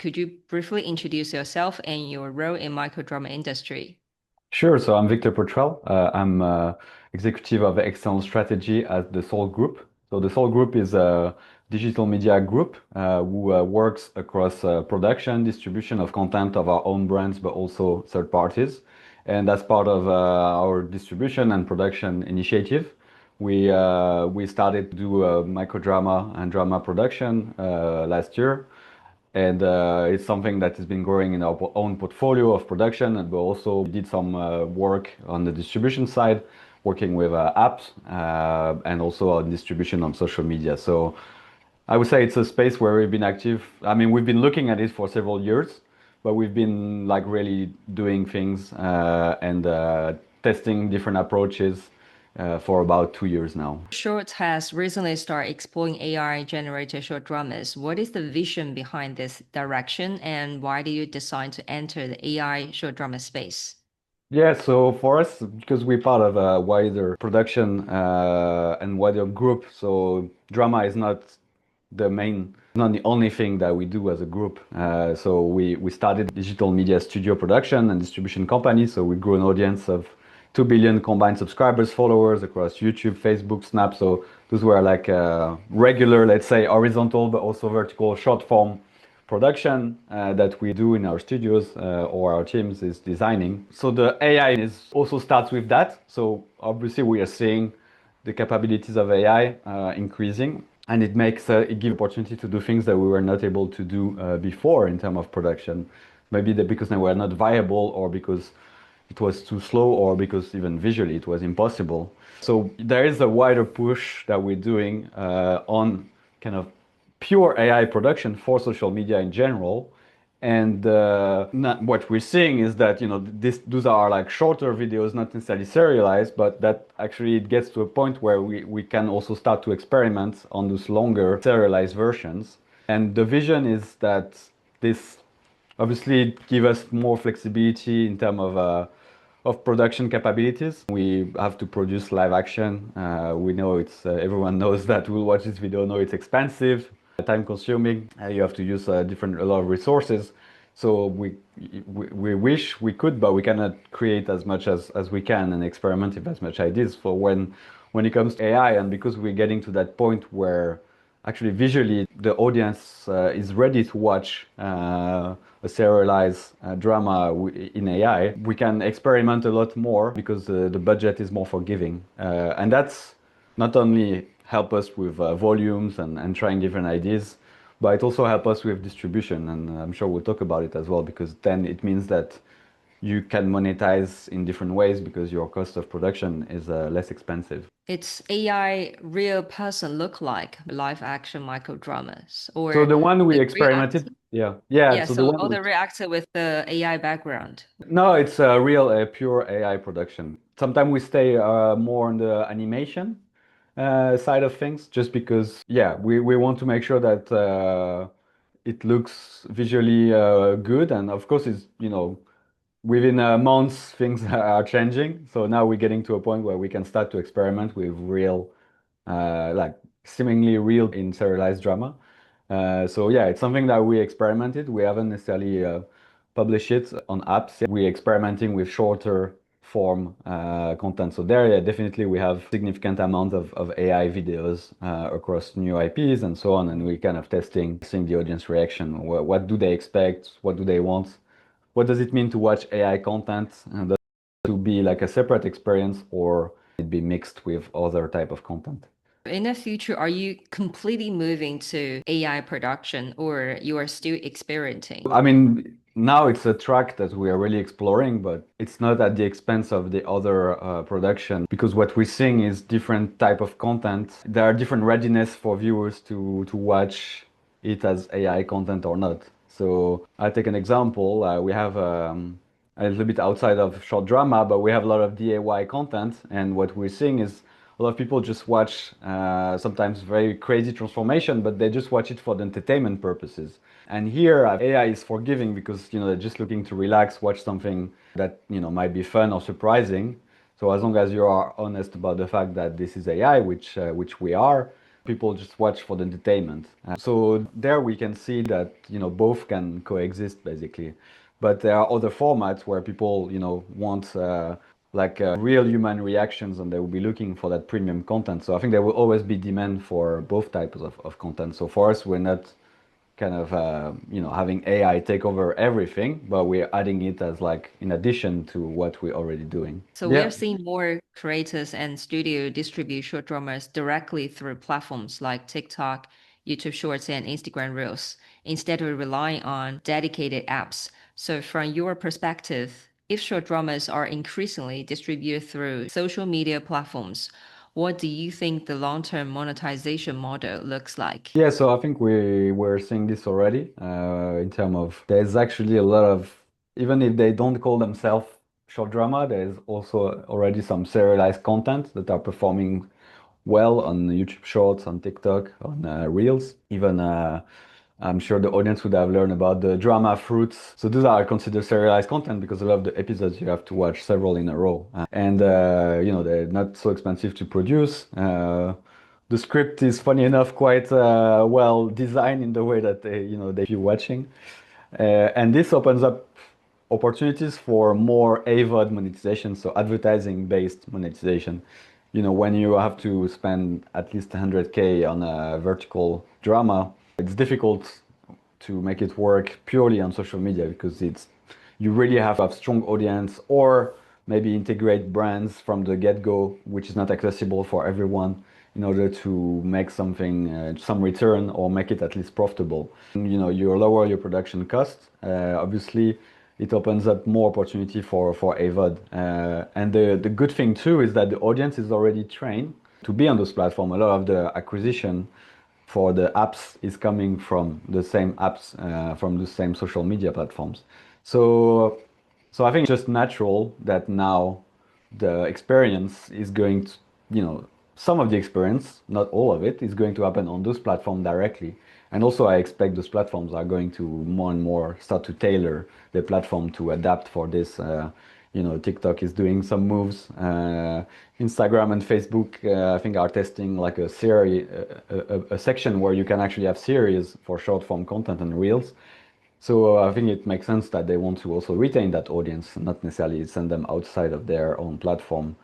Could you briefly introduce yourself and your role in microdrama industry? Sure. So I'm Victor Potrel. I'm executive of external strategy at TheSoul Group. So TheSoul Group is a digital media group who works across production, distribution of content of our own brands, but also third parties. And as part of our distribution and production initiative, we started to do microdrama and drama production last year. And it's something that has been growing in our own portfolio of production. And we also did some work on the distribution side, working with apps and also on distribution on social media. So I would say it's a space where we've been active. I mean, we've been looking at it for several years, but we've been like really doing things and testing different approaches for about 2 years now. Short has recently started exploring AI generated short dramas. What is the vision behind this direction, and why do you decide to enter the AI short drama space? Yeah, so for us, because we're part of a wider production and wider group, so drama is not not the only thing that we do as a group. So we started digital media studio production and distribution company. So we grew an audience of 2 billion combined subscribers, followers across YouTube, Facebook, Snap. So those were like regular, let's say, horizontal, but also vertical short form production that we do in our studios or our teams is designing. So the AI is also starts with that. So obviously we are seeing the capabilities of AI increasing, and it gives opportunity to do things that we were not able to do before in terms of production. Maybe that because they were not viable, or because it was too slow, or because even visually it was impossible. So there is a wider push that we're doing on kind of pure AI production for social media in general. And what we're seeing is that those are like shorter videos, not necessarily serialized, but that actually it gets to a point where we can also start to experiment on those longer serialized versions. And the vision is that this obviously give us more flexibility in terms of production capabilities. We have to produce live action. We know it's everyone knows that will watch this video know it's expensive, time consuming. You have to use a lot of resources. So we wish we could, but we cannot create as much as we can and experiment with as much ideas for when it comes to AI. And because we're getting to that point where actually visually the audience is ready to watch a serialized drama in AI, we can experiment a lot more because the budget is more forgiving. And that's not only help us with volumes and trying different ideas, but it also help us with distribution. And I'm sure we'll talk about it as well, because then it means that you can monetize in different ways because your cost of production is less expensive. It's AI real person look like live action micro dramas So or the one we the real actor. experimented, yeah. Yeah, So the so one all we the real actor with the AI background. No, it's a real, pure AI production. Sometimes we stay more on the animation side of things, just because, yeah, we want to make sure that it looks visually good. And of course, within months, things are changing. So now we're getting to a point where we can start to experiment with real, like seemingly real in serialized drama. So yeah, it's something that we experimented. We haven't necessarily published it on apps. We're experimenting with shorter form content. So there, yeah, definitely we have significant amount of AI videos across new IPs and so on. And we kind of testing, seeing the audience reaction. What do they expect? What do they want? What does it mean to watch AI content? And to be like a separate experience, or it be mixed with other type of content? In the future, are you completely moving to AI production or you are still experimenting? I mean, now it's a track that we are really exploring, but it's not at the expense of the other production, because what we're seeing is different type of content. There are different readiness for viewers to watch it as AI content or not. So I'll take an example. We have a little bit outside of short drama, but we have a lot of DIY content, and what we're seeing is a lot of people just watch sometimes very crazy transformation, but they just watch it for the entertainment purposes. And here, AI is forgiving because they're just looking to relax, watch something that might be fun or surprising. So as long as you are honest about the fact that this is AI, which we are, People just watch for the entertainment. So there we can see that, both can coexist basically. But there are other formats where people, want real human reactions and they will be looking for that premium content. So I think there will always be demand for both types of content. So for us, we're not kind of having AI take over everything, but we're adding it as like in addition to what we're already doing. So we are Yeah. seeing more creators and studio distribute short dramas directly through platforms like TikTok, YouTube Shorts, and Instagram Reels, instead of relying on dedicated apps. So from your perspective, if short dramas are increasingly distributed through social media platforms, what do you think the long-term monetization model looks like? Yeah, so I think we're seeing this already in terms of there's actually a lot of, even if they don't call themselves short drama, there's also already some serialized content that are performing well on YouTube Shorts, on TikTok, on Reels. Even I'm sure the audience would have learned about the drama fruits. So those are considered serialized content because a lot of the episodes you have to watch several in a row, and they're not so expensive to produce. The script is funny enough quite well designed in the way that they you watching, and this opens up opportunities for more AVOD monetization, so advertising-based monetization. When you have to spend at least 100K on a vertical drama, it's difficult to make it work purely on social media because you really have to have strong audience or maybe integrate brands from the get-go, which is not accessible for everyone in order to make something, some return or make it at least profitable. You lower your production costs. Obviously, it opens up more opportunity for AVOD. And the good thing too is that the audience is already trained to be on those platforms. A lot of the acquisition for the apps is coming from the same apps, from the same social media platforms. So, so I think it's just natural that now the experience is going to, some of the experience, not all of it, is going to happen on those platforms directly. And also, I expect those platforms are going to more and more start to tailor the platform to adapt for this. TikTok is doing some moves. Instagram and Facebook, I think, are testing like a series, a section where you can actually have series for short form content and reels. So I think it makes sense that they want to also retain that audience, not necessarily send them outside of their own platform.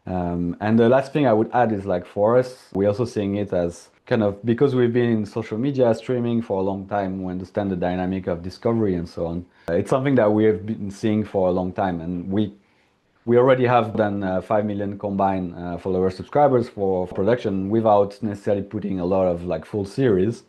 And the last thing I would add is like for us, we're also seeing it as kind of because we've been in social media streaming for a long time, we understand the dynamic of discovery and so on. It's something that we have been seeing for a long time, and we already have than 5 million combined follower subscribers for production without necessarily putting a lot of like full series,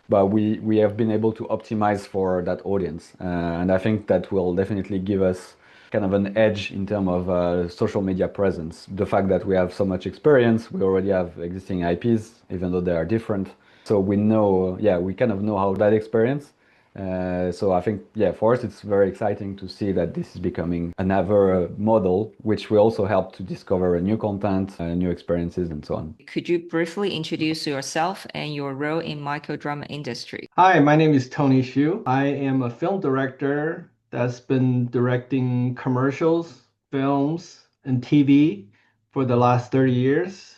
but we have been able to optimize for that audience, and I think that will definitely give us kind of an edge in terms of social media presence. The fact that we have so much experience, we already have existing IPs, even though they are different. So we know, yeah, we kind of know how that experience. So I think, yeah, for us, it's very exciting to see that this is becoming another model, which will also help to discover new content, new experiences, and so on. Could you briefly introduce yourself and your role in microdrama industry? Hi, my name is Tony Shyu. I am a film director that's been directing commercials, films, and TV for the last 30 years.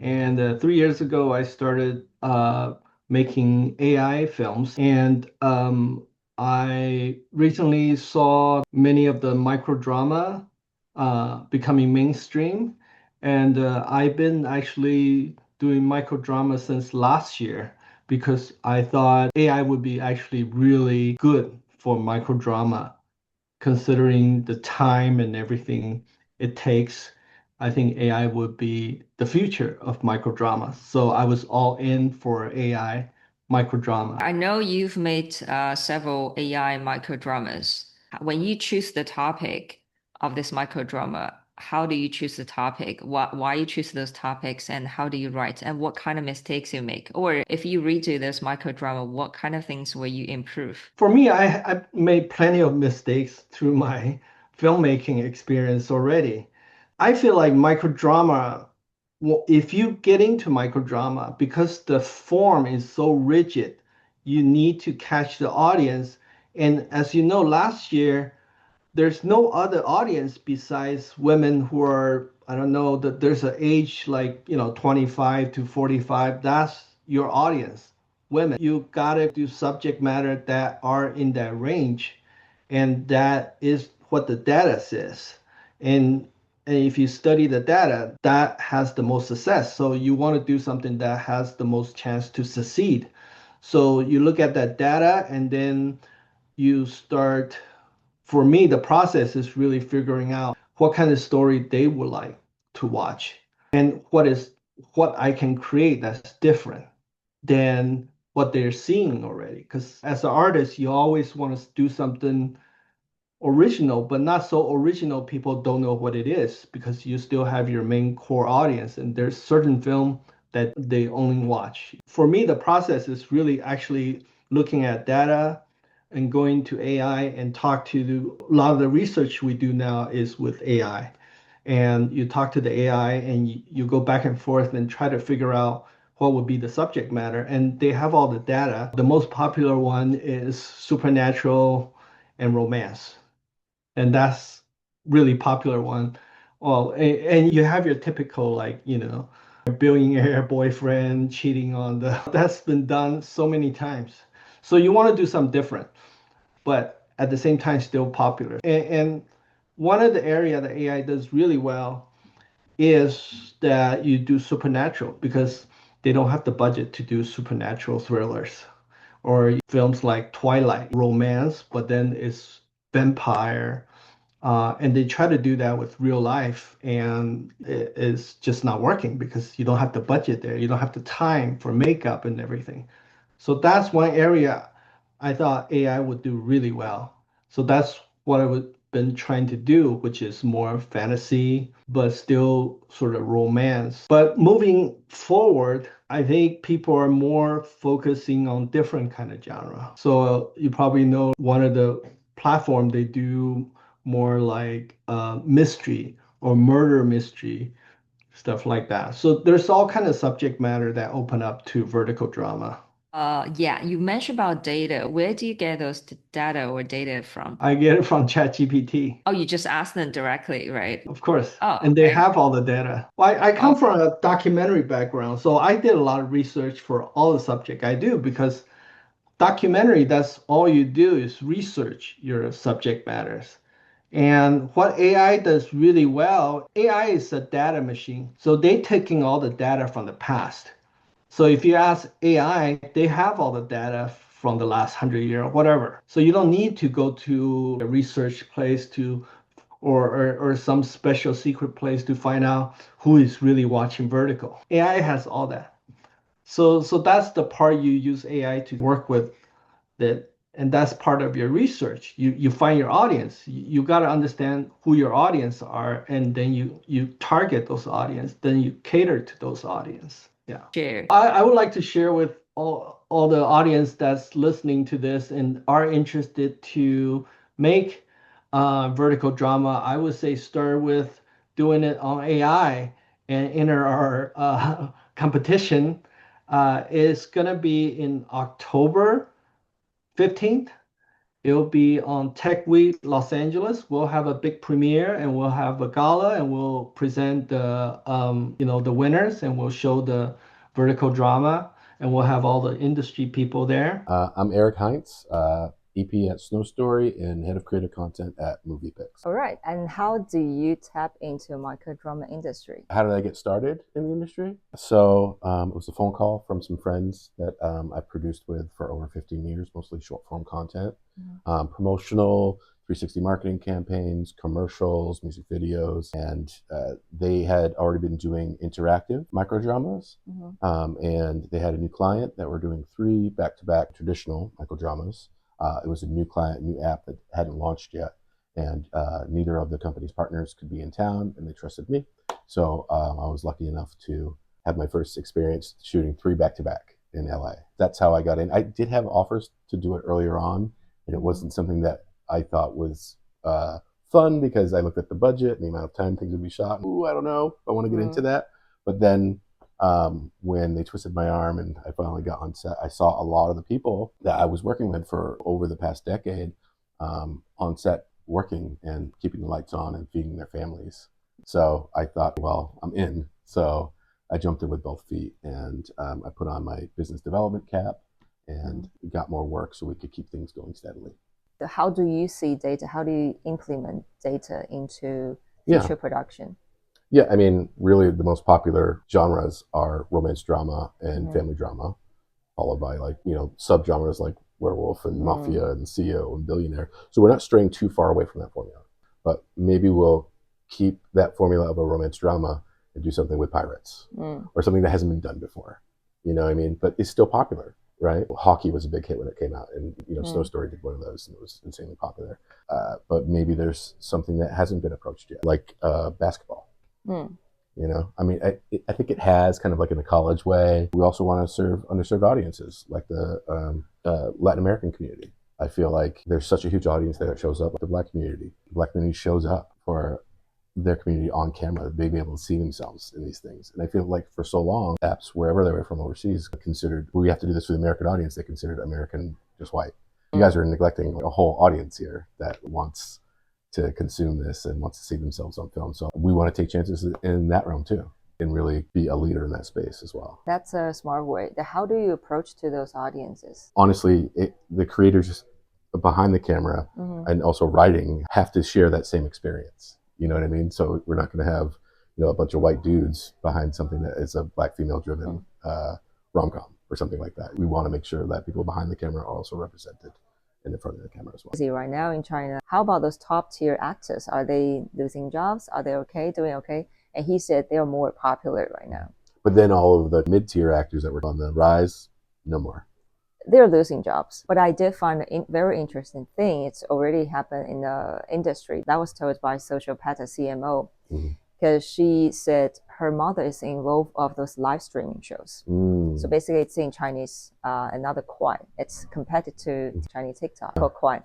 And 3 years ago, I started making AI films. And I recently saw many of the micro drama becoming mainstream. And I've been actually doing micro drama since last year because I thought AI would be actually really good for micro drama, considering the time and everything it takes. I think AI would be the future of microdrama. So I was all in for AI microdrama. I know you've made several AI microdramas. When you choose the topic of this microdrama, how do you choose the topic? Why you choose those topics, and how do you write? And what kind of mistakes you make? Or if you redo this microdrama, what kind of things will you improve? For me, I made plenty of mistakes through my filmmaking experience already. I feel like microdrama, well, if you get into microdrama, because the form is so rigid, you need to catch the audience. And as you know, last year, there's no other audience besides women who are I don't know that there's an age like, 25 to 45. That's your audience, women. You gotta do subject matter that are in that range, and that is what the data says. And if you study the data, that has the most success. So you want to do something that has the most chance to succeed. So you look at that data and then you start, for me, the process is really figuring out what kind of story they would like to watch and what I can create that's different than what they're seeing already. Because as an artist, you always want to do something original, but not so original people don't know what it is because you still have your main core audience and there's certain film that they only watch. For me, the process is really actually looking at data and going to AI and talk to a lot of the research we do now is with AI. And you talk to the AI and you go back and forth and try to figure out what would be the subject matter. And they have all the data. The most popular one is supernatural and romance, and that's really popular one. Well, and you have your typical like, billionaire boyfriend cheating on the that's been done so many times. So you want to do something different, but at the same time still popular. And one of the area that AI does really well is that you do supernatural because they don't have the budget to do supernatural thrillers or films like Twilight romance, but then it's vampire, and they try to do that with real life, and it's just not working because you don't have the budget there. You don't have the time for makeup and everything. So that's one area I thought AI would do really well. So that's what I've been trying to do, which is more fantasy, but still sort of romance. But moving forward, I think people are more focusing on different kind of genre. So you probably know one of the platform they do more like mystery or murder mystery, stuff like that. So there's all kind of subject matter that open up to vertical drama. Yeah, you mentioned about data. Where do you get those data or data from? I get it from ChatGPT, Oh, you just ask them directly, right? of course, Oh, and they okay. have all the data. Well, I come Oh, from a documentary background, so I did a lot of research for all the subject I do because documentary, that's all you do is research your subject matters. And what AI does really well, AI is a data machine. So they taking all the data from the past. So if you ask AI, they have all the data from the last 100 years or whatever. So you don't need to go to a research place to or some special secret place to find out who is really watching vertical. AI has all that. So that's the part you use AI to work with, that, and that's part of your research. You find your audience. You got to understand who your audience are, and then you target those audience, then you cater to those audience. Yeah. sure. I would like to share with all the audience that's listening to this and are interested to make vertical drama. I would say start with doing it on AI and enter our competition. It's gonna be in October 15th. It'll be on Tech Week Los Angeles. We'll have a big premiere and we'll have a gala and we'll present the winners, and we'll show the vertical drama, and we'll have all the industry people there. I'm Eric Heinz, EP at Snow Story and head of creative content at MoviePix. All right. And how do you tap into microdrama industry? How did I get started in the industry? So it was a phone call from some friends that I produced with for over 15 years, mostly short form content, promotional 360 marketing campaigns, commercials, music videos, and they had already been doing interactive microdramas. And they had a new client that were doing 3 back-to-back traditional microdramas. It was a new client, new app that hadn't launched yet, and neither of the company's partners could be in town, and they trusted me. So I was lucky enough to have my first experience shooting 3 back-to-back in LA. That's how I got in. I did have offers to do it earlier on, and it wasn't something that I thought was fun because I looked at the budget and the amount of time things would be shot. Ooh, I don't know if I want to get into that. But then when they twisted my arm and I finally got on set, I saw a lot of the people that I was working with for over the past decade on set working and keeping the lights on and feeding their families. So I thought, well, I'm in. So I jumped in with both feet, and I put on my business development cap and got more work so we could keep things going steadily. How do you see data? How do you implement data into Yeah. feature production? Yeah, I mean, really the most popular genres are romance drama and family drama, followed by like, subgenres like werewolf and mafia and CEO and billionaire. So we're not straying too far away from that formula, but maybe we'll keep that formula of a romance drama and do something with pirates or something that hasn't been done before. You know what I mean? But it's still popular, right? Hockey was a big hit when it came out, and Snow Story did one of those, and it was insanely popular. But maybe there's something that hasn't been approached yet, like basketball. I mean, I think it has kind of like in a college way. We also want to serve underserved audiences, like the Latin American community. I feel like there's such a huge audience there that shows up. The Black community. The Black community shows up for their community on camera. They be able to see themselves in these things. And I feel like for so long, apps, wherever they were from overseas, considered, we have to do this for the American audience. They considered American just white. You guys are neglecting a whole audience here that wants to consume this and wants to see themselves on film. So we want to take chances in that realm too, and really be a leader in that space as well. That's a smart way. How do you approach to those audiences? Honestly, the creators behind the camera and also writing have to share that same experience. You know what I mean? So we're not going to have a bunch of white dudes behind something that is a Black female driven rom-com or something like that. We want to make sure that people behind the camera are also represented in the front of the camera as well. See, right now in China, how about those top tier actors? Are they losing jobs? Are they doing okay? And he said they're more popular right now. But then all of the mid-tier actors that were on the rise, no more. They're losing jobs. But I did find a very interesting thing. It's already happened in the industry. That was told by Sociopath CMO, because she said her mother is involved of those live streaming shows. So basically it's in Chinese, another Kwai. It's compared to Chinese TikTok called Kwai.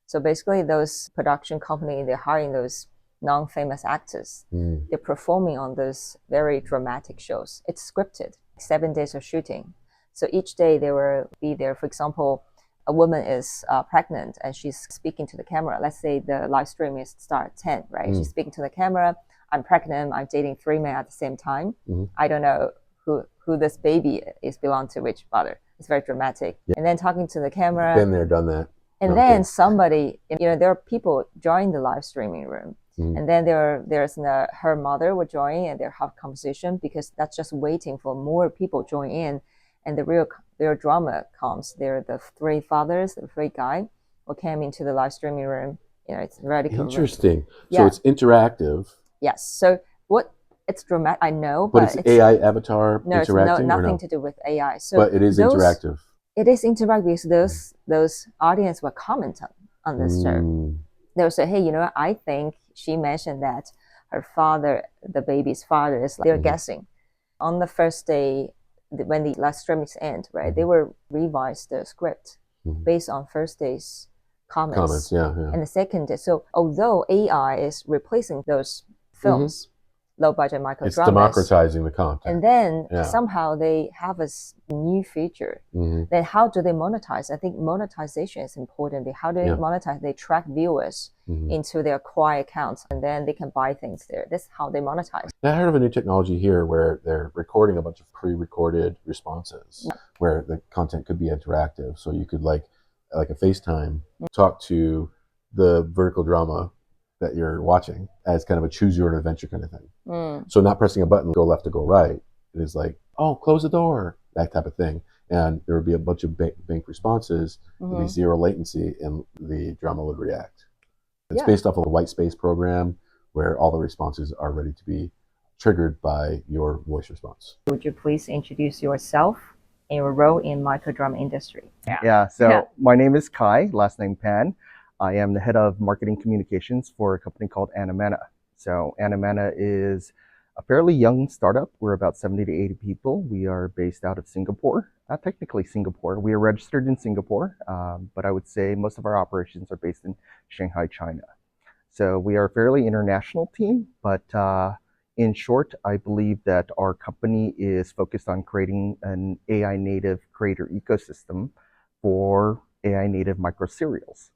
So basically those production company, they're hiring those non-famous actors. They're performing on those very dramatic shows. It's scripted, 7 days of shooting. So each day they will be there. For example, a woman is pregnant and she's speaking to the camera. Let's say the live stream is start at 10, right? She's speaking to the camera. I'm pregnant. I'm dating 3 men at the same time. I don't know who this baby is belong to which father. It's very dramatic. And then talking to the camera. Been there, done that. And then somebody, there are people join the live streaming room. And then there's her mother will join and they have conversation, because that's just waiting for more people join in. And the real drama comes. They're the 3 fathers, the 3 guys who came into the live streaming room. It's radical. Interesting. So it's interactive. Yes. So it's dramatic, I know, but it's AI avatar interacting. No, nothing to do with AI. So but it is interactive. It is interactive because those audience will comment on this show. They'll say, hey, I think she mentioned that her father, the baby's father, is. They're guessing. On the first day, when the live streamings end, right, they will revise the script based on first day's comments. And the second day. So although AI is replacing those films, low budget micro dramas, it's democratizing the content. And then somehow they have a new feature. Then how do they monetize? I think monetization is important. How do they monetize? They track viewers into their Kwai accounts, and then they can buy things there. That's how they monetize. I heard of a new technology here where they're recording a bunch of pre-recorded responses where the content could be interactive. So you could like a FaceTime, talk to the vertical drama that you're watching as kind of a choose your own adventure kind of thing. So not pressing a button, go left or go right. It is like, oh, close the door, that type of thing. And there would be a bunch of bank responses, there'd be 0 latency, and the drama would react. It's based off of a white space program where all the responses are ready to be triggered by your voice response. Would you please introduce yourself and your role in microdrama industry? My name is Kai, last name Pan. I am the head of marketing communications for a company called Animana. So Animana is a fairly young startup. We're about 70 to 80 people. We are based out of Singapore. Not technically Singapore. We are registered in Singapore, but I would say most of our operations are based in Shanghai, China. So we are a fairly international team, but in short, I believe that our company is focused on creating an AI native creator ecosystem for AI native micro serials.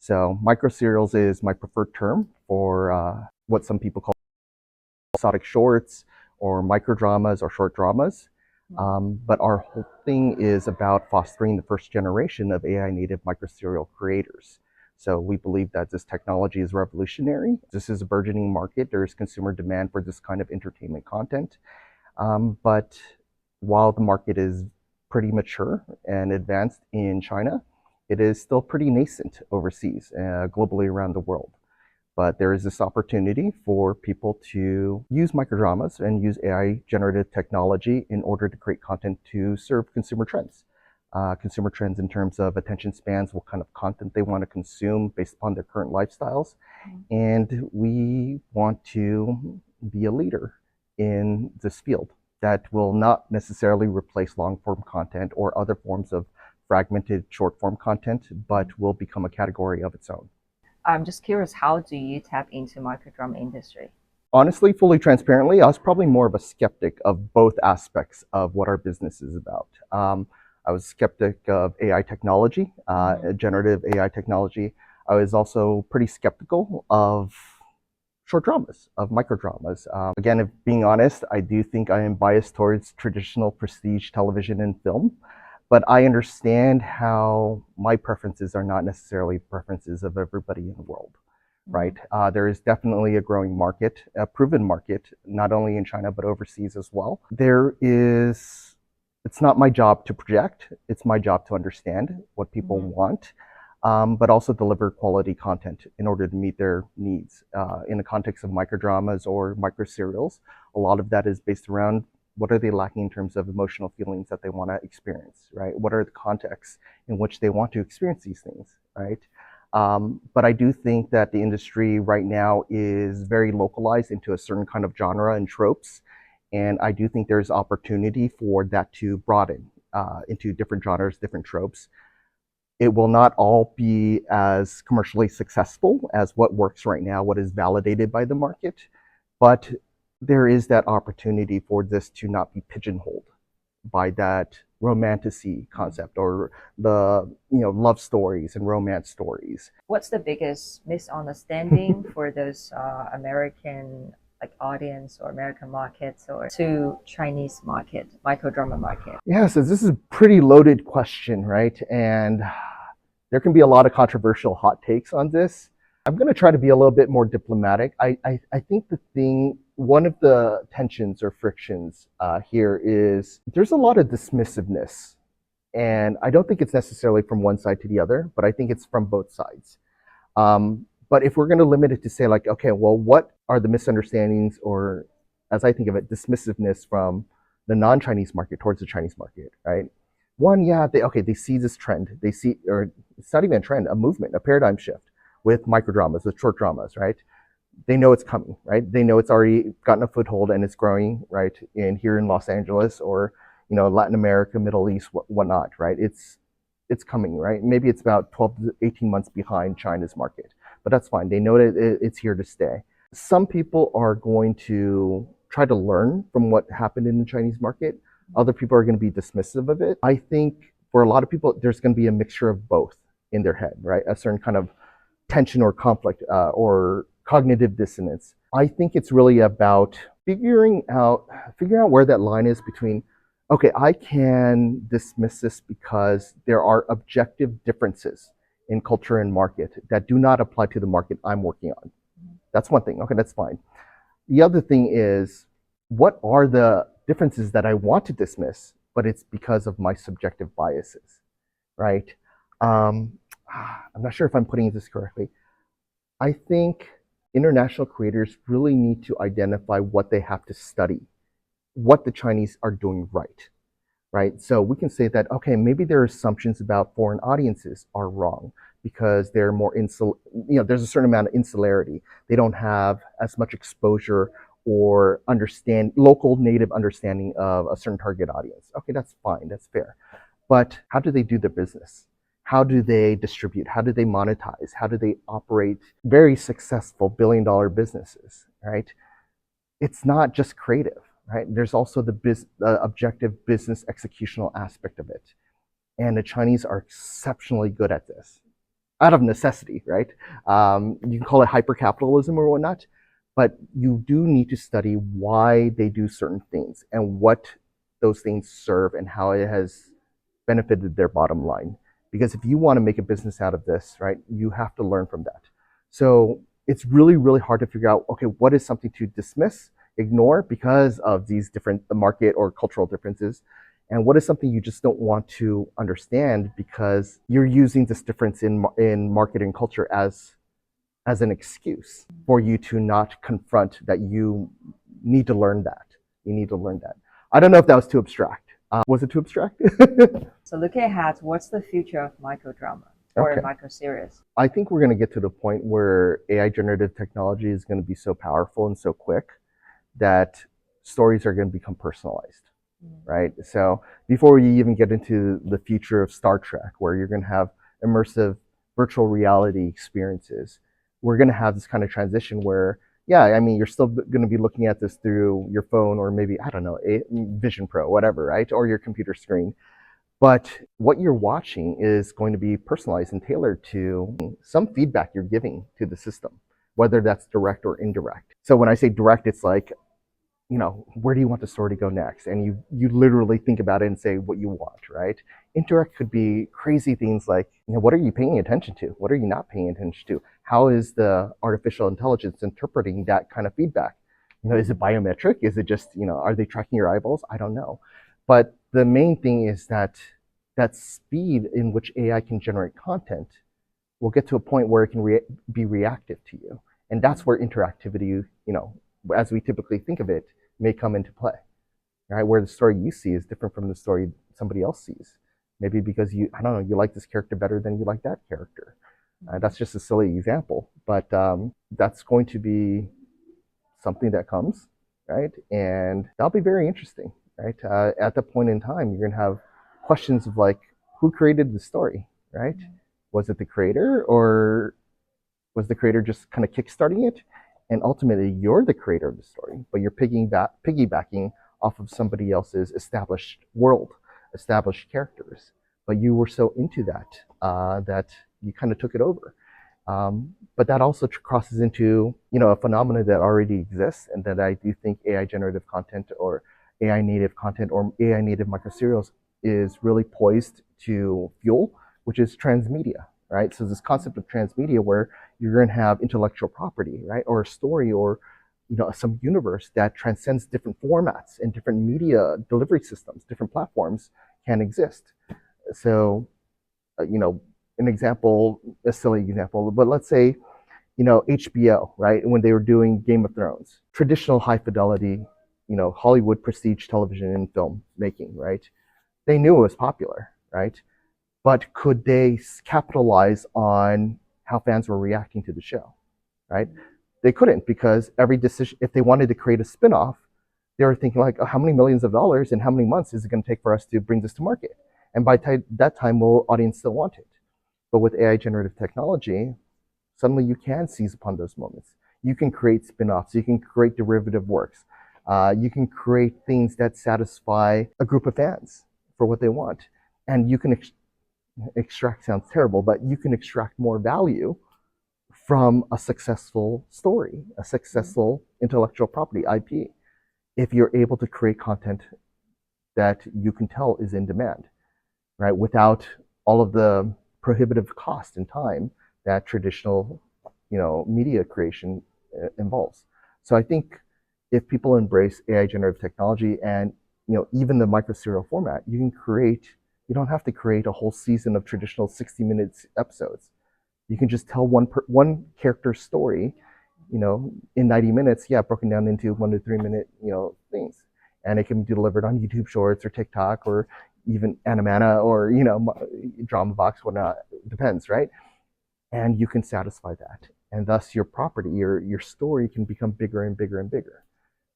So micro serials is my preferred term for what some people call episodic shorts or micro dramas or short dramas. But our whole thing is about fostering the first generation of AI native microserial creators. So we believe that this technology is revolutionary. This is a burgeoning market. There is consumer demand for this kind of entertainment content. But while the market is pretty mature and advanced in China, it is still pretty nascent overseas, globally around the world. But there is this opportunity for people to use microdramas and use AI generative technology in order to create content to serve consumer trends. Consumer trends in terms of attention spans, what kind of content they want to consume based upon their current lifestyles. And we want to be a leader in this field that will not necessarily replace long form content or other forms of fragmented short form content, but will become a category of its own. I'm just curious, how do you tap into microdrama industry? Honestly, fully transparently, I was probably more of a skeptic of both aspects of what our business is about. I was a skeptic of AI technology, generative AI technology. I was also pretty skeptical of short dramas, of microdramas. Again, if being honest, I do think I am biased towards traditional prestige television and film, but I understand how my preferences are not necessarily preferences of everybody in the world, right? There is definitely a growing market, a proven market, not only in China, but overseas as well. It's not my job to project, it's my job to understand what people want, but also deliver quality content in order to meet their needs. In the context of microdramas or microserials, a lot of that is based around what are they lacking in terms of emotional feelings that they want to experience, right? What are the contexts in which they want to experience these things, right? But I do think that the industry right now is very localized into a certain kind of genre and tropes. And I do think there's opportunity for that to broaden into different genres, different tropes. It will not all be as commercially successful as what works right now, what is validated by the market, but there is that opportunity for this to not be pigeonholed by that romantasy concept or the love stories and romance stories. What's the biggest misunderstanding for those American audience or American markets or to Chinese market, microdrama market? Yeah, so this is a pretty loaded question, right? And there can be a lot of controversial hot takes on this. I'm going to try to be a little bit more diplomatic. I think one of the tensions or frictions here is there's a lot of dismissiveness. And I don't think it's necessarily from one side to the other, but I think it's from both sides. But if we're going to limit it to say like, okay, well, what are the misunderstandings or, as I think of it, dismissiveness from the non-Chinese market towards the Chinese market, right? One, yeah, they see this trend. They see, or it's not even a trend, a movement, a paradigm shift with microdramas, with short dramas, right? They know it's coming, right? They know it's already gotten a foothold and it's growing, right? Here in Los Angeles or Latin America, Middle East, whatnot, right? It's coming, right? Maybe it's about 12 to 18 months behind China's market, but that's fine. They know that it's here to stay. Some people are going to try to learn from what happened in the Chinese market. Other people are going to be dismissive of it. I think for a lot of people, there's going to be a mixture of both in their head, right? A certain kind of tension or conflict or cognitive dissonance. I think it's really about figuring out where that line is between, okay, I can dismiss this because there are objective differences in culture and market that do not apply to the market I'm working on. That's one thing. Okay, that's fine. The other thing is, what are the differences that I want to dismiss, but it's because of my subjective biases, right? I'm not sure if I'm putting this correctly. I think international creators really need to identify what they have to study, what the Chinese are doing right? So we can say that, okay, maybe their assumptions about foreign audiences are wrong because they're more there's a certain amount of insularity. They don't have as much exposure or local native understanding of a certain target audience. Okay, that's fine, that's fair. But how do they do their business? How do they distribute? How do they monetize? How do they operate very successful billion-dollar businesses, right? It's not just creative, right? There's also the objective business executional aspect of it. And the Chinese are exceptionally good at this, out of necessity, right? You can call it hyper-capitalism or whatnot, but you do need to study why they do certain things and what those things serve and how it has benefited their bottom line. Because if you want to make a business out of this, right, you have to learn from that. So it's really, really hard to figure out, okay, what is something to dismiss, ignore because of these different market or cultural differences, and what is something you just don't want to understand because you're using this difference in market and culture as an excuse for you to not confront that you need to learn that. You need to learn that. I don't know if that was too abstract. Was it too abstract? So looking ahead, what's the future of microdrama or Okay. microseries? I think we're going to get to the point where AI generative technology is going to be so powerful and so quick that stories are going to become personalized, right? So before you even get into the future of Star Trek, where you're going to have immersive virtual reality experiences, we're going to have this kind of transition where, yeah, I mean, you're still going to be looking at this through your phone or maybe, I don't know, a Vision Pro, whatever, right? Or your computer screen. But what you're watching is going to be personalized and tailored to some feedback you're giving to the system, whether that's direct or indirect. So when I say direct, it's like, where do you want the story to go next? And you literally think about it and say what you want, right? Indirect could be crazy things like, what are you paying attention to? What are you not paying attention to? How is the artificial intelligence interpreting that kind of feedback? Is it biometric? Is it just, are they tracking your eyeballs? I don't know. But the main thing is that speed in which AI can generate content will get to a point where it can be reactive to you. And that's where interactivity, as we typically think of it, may come into play, right? Where the story you see is different from the story somebody else sees. Maybe because you like this character better than you like that character. That's just a silly example, but that's going to be something that comes, right? And that'll be very interesting, right? At that point in time, you're gonna have questions of like, who created the story, right? Was it the creator, or was the creator just kind of kickstarting it? And ultimately, you're the creator of the story, but you're piggybacking off of somebody else's established world, established characters. But you were so into that that you kind of took it over. But that also crosses into a phenomenon that already exists, and that I do think AI generative content or AI native content or AI native microserials is really poised to fuel, which is transmedia, right? So this concept of transmedia where you're going to have intellectual property, right, or a story or some universe that transcends different formats and different media delivery systems, different platforms can exist. So, an example, a silly example, but let's say, HBO, right, when they were doing Game of Thrones, traditional high fidelity, Hollywood prestige television and film making, right? They knew it was popular, right? But could they capitalize on how fans were reacting to the show, right? They couldn't, because every decision, if they wanted to create a spinoff, they were thinking like, oh, how many millions of dollars and how many months is it going to take for us to bring this to market? And by that time, will audience still want it? But with AI generative technology, suddenly you can seize upon those moments. You can create spin-offs, you can create derivative works, you can create things that satisfy a group of fans for what they want. And you can extract, sounds terrible, but you can extract more value from a successful story, a successful intellectual property, IP, if you're able to create content that you can tell is in demand, right? Without all of the prohibitive cost and time that traditional, media creation involves. So I think if people embrace AI generative technology and, even the microserial format, you don't have to create a whole season of traditional 60 minutes episodes. You can just tell one character's story, in 90 minutes, broken down into 1 to 3 minute, things. And it can be delivered on YouTube Shorts or TikTok or even Animana or, Drama Box, whatnot, depends, right? And you can satisfy that. And thus your property, your story can become bigger and bigger and bigger.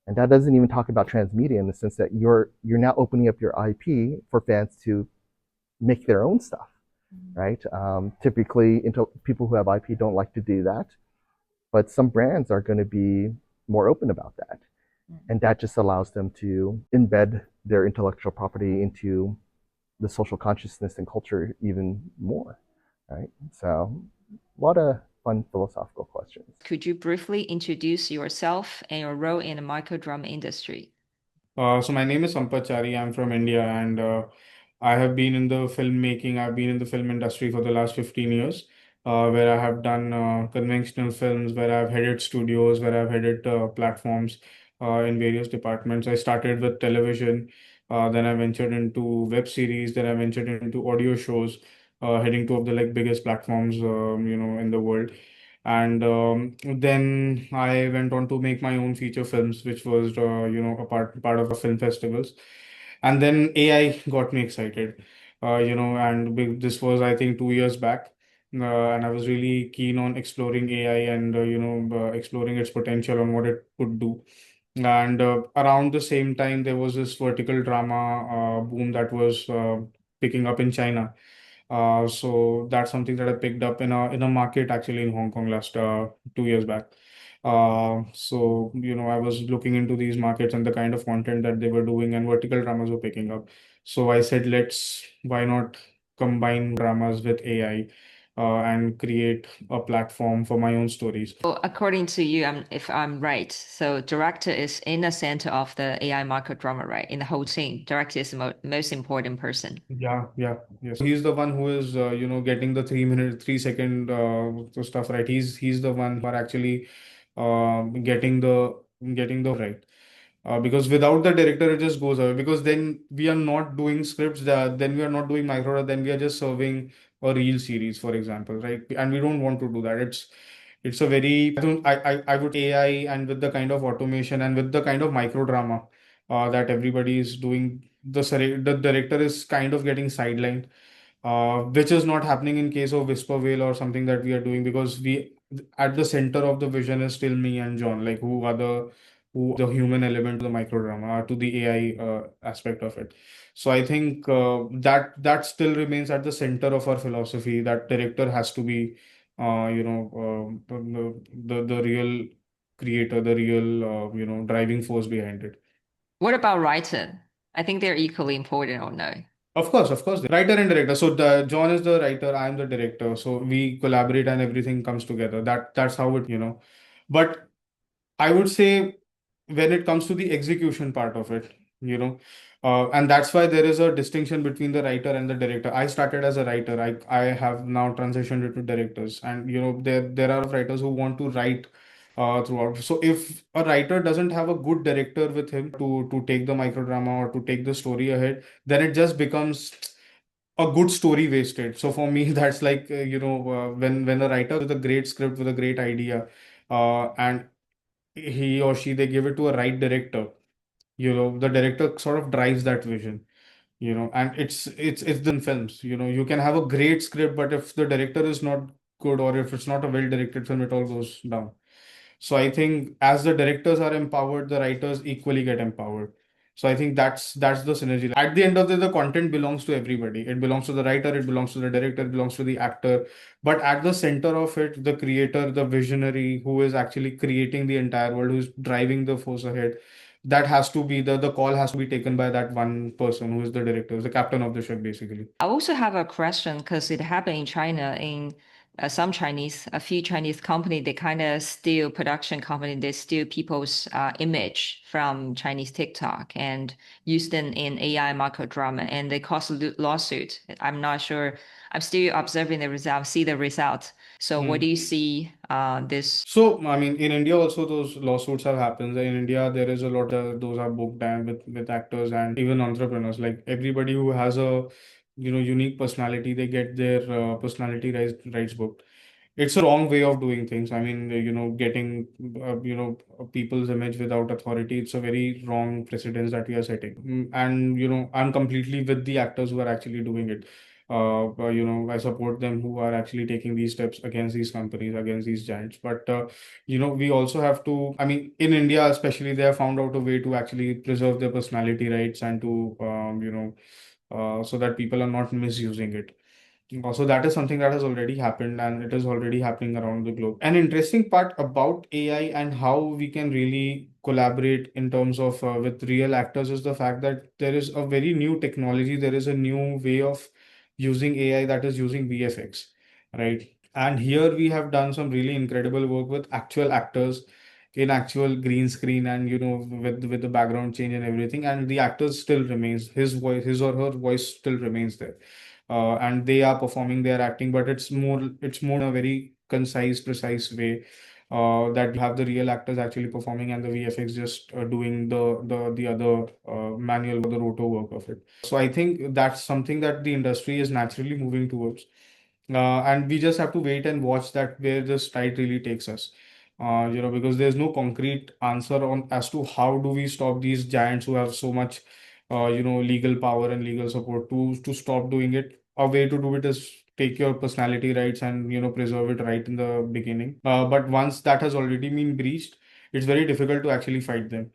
And that doesn't even talk about transmedia in the sense that you're now opening up your IP for fans to make their own stuff, right? Typically, people who have IP don't like to do that, but some brands are going to be more open about that. And that just allows them to embed their intellectual property into the social consciousness and culture even more, right? So a lot of fun philosophical questions. questions. Could you briefly introduce yourself and your role in the microdrama industry? So my name is Sampachari. I'm from India, and I have been in the filmmaking. I've been in the film industry for the last 15 years, where I have done conventional films, where I've headed studios, where I've headed platforms in various departments. I started with television, then I ventured into web series, then I ventured into audio shows, heading two of the like biggest platforms, in the world. And then I went on to make my own feature films, which was a part of film festivals. And then AI got me excited, this was I think 2 years back, and I was really keen on exploring AI and exploring its potential on what it could do. And around the same time, there was this vertical drama boom that was picking up in China. So that's something that I picked up in a market actually in Hong Kong last 2 years back. So I was looking into these markets and the kind of content that they were doing, and vertical dramas were picking up. So I said, why not combine dramas with AI and create a platform for my own stories. Well, according to you, if I'm right, so director is in the center of the AI microdrama, right? In the whole team, director is the most important person. Yeah, yeah, yes. He's the one who is, getting the 3 minute, 3 second stuff right. He's the one who are actually getting the right. Because without the director, it just goes away. Because then we are not doing scripts, then we are not doing micro, then we are just serving a reel series, for example, right? And we don't want to do that. It's a very, I don't, I would AI, and with the kind of automation and with the kind of micro drama that everybody is doing, the director is kind of getting sidelined, which is not happening in case of Whisper Whale or something that we are doing, because we at the center of the vision is still me and John, like who the human element to the microdrama, to the AI aspect of it. So I think that still remains at the center of our philosophy, that director has to be the real creator, the real driving force behind it. What about writer? I think they're equally important, or no? Of course, the writer and director. So John is the writer, I am the director. So we collaborate and everything comes together. That's how it. But I would say when it comes to the execution part of it, and that's why there is a distinction between the writer and the director. I started as a writer. I have now transitioned into directors, and there are writers who want to write throughout. So if a writer doesn't have a good director with him to take the microdrama or to take the story ahead, then it just becomes a good story wasted. So for me, that's like when a writer with a great script, with a great idea, and he or she, they give it to a right director, the director sort of drives that vision, and it's the films, you can have a great script, but if the director is not good, or if it's not a well directed film, it all goes down. So I think as the directors are empowered, the writers equally get empowered. So I think that's the synergy. At the end of the content belongs to everybody. It belongs to the writer, it belongs to the director, it belongs to the actor. But at the center of it, the creator, the visionary who is actually creating the entire world, who's driving the force ahead, that has to be the call has to be taken by that one person who is the director, the captain of the ship, basically. I also have a question because it happened in China. In a few Chinese company, they kind of steal production company. They steal people's image from Chinese TikTok and use them in AI micro drama, and they cause a lawsuit. I'm not sure. I'm still observing the result. See the result. So, what do you see this? So, I mean, in India also those lawsuits have happened. In India, there is a lot of those are booked and with actors and even entrepreneurs. Like everybody who has a unique personality, they get their personality rights booked. It's a wrong way of doing things. I mean, getting people's image without authority. It's a very wrong precedence that we are setting. And I'm completely with the actors who are actually doing it. I support them who are actually taking these steps against these companies, against these giants. But we also have to. I mean, in India especially, they have found out a way to actually preserve their personality rights and to so that people are not misusing it. So that is something that has already happened, and it is already happening around the globe. An interesting part about AI and how we can really collaborate in terms of with real actors is the fact that there is a very new technology, there is a new way of using AI that is using VFX, right? And here we have done some really incredible work with actual actors in actual green screen, and with the background change and everything, and the actor still remains, his or her voice still remains there, and they are performing, they are acting, but it's more in a very concise, precise way, that you have the real actors actually performing and the VFX just doing the other manual, the roto work of it. So I think that's something that the industry is naturally moving towards, and we just have to wait and watch that where this tide really takes us. Because there's no concrete answer on as to how do we stop these giants who have so much, legal power and legal support to stop doing it. A way to do it is take your personality rights and preserve it right in the beginning. But once that has already been breached, it's very difficult to actually fight them.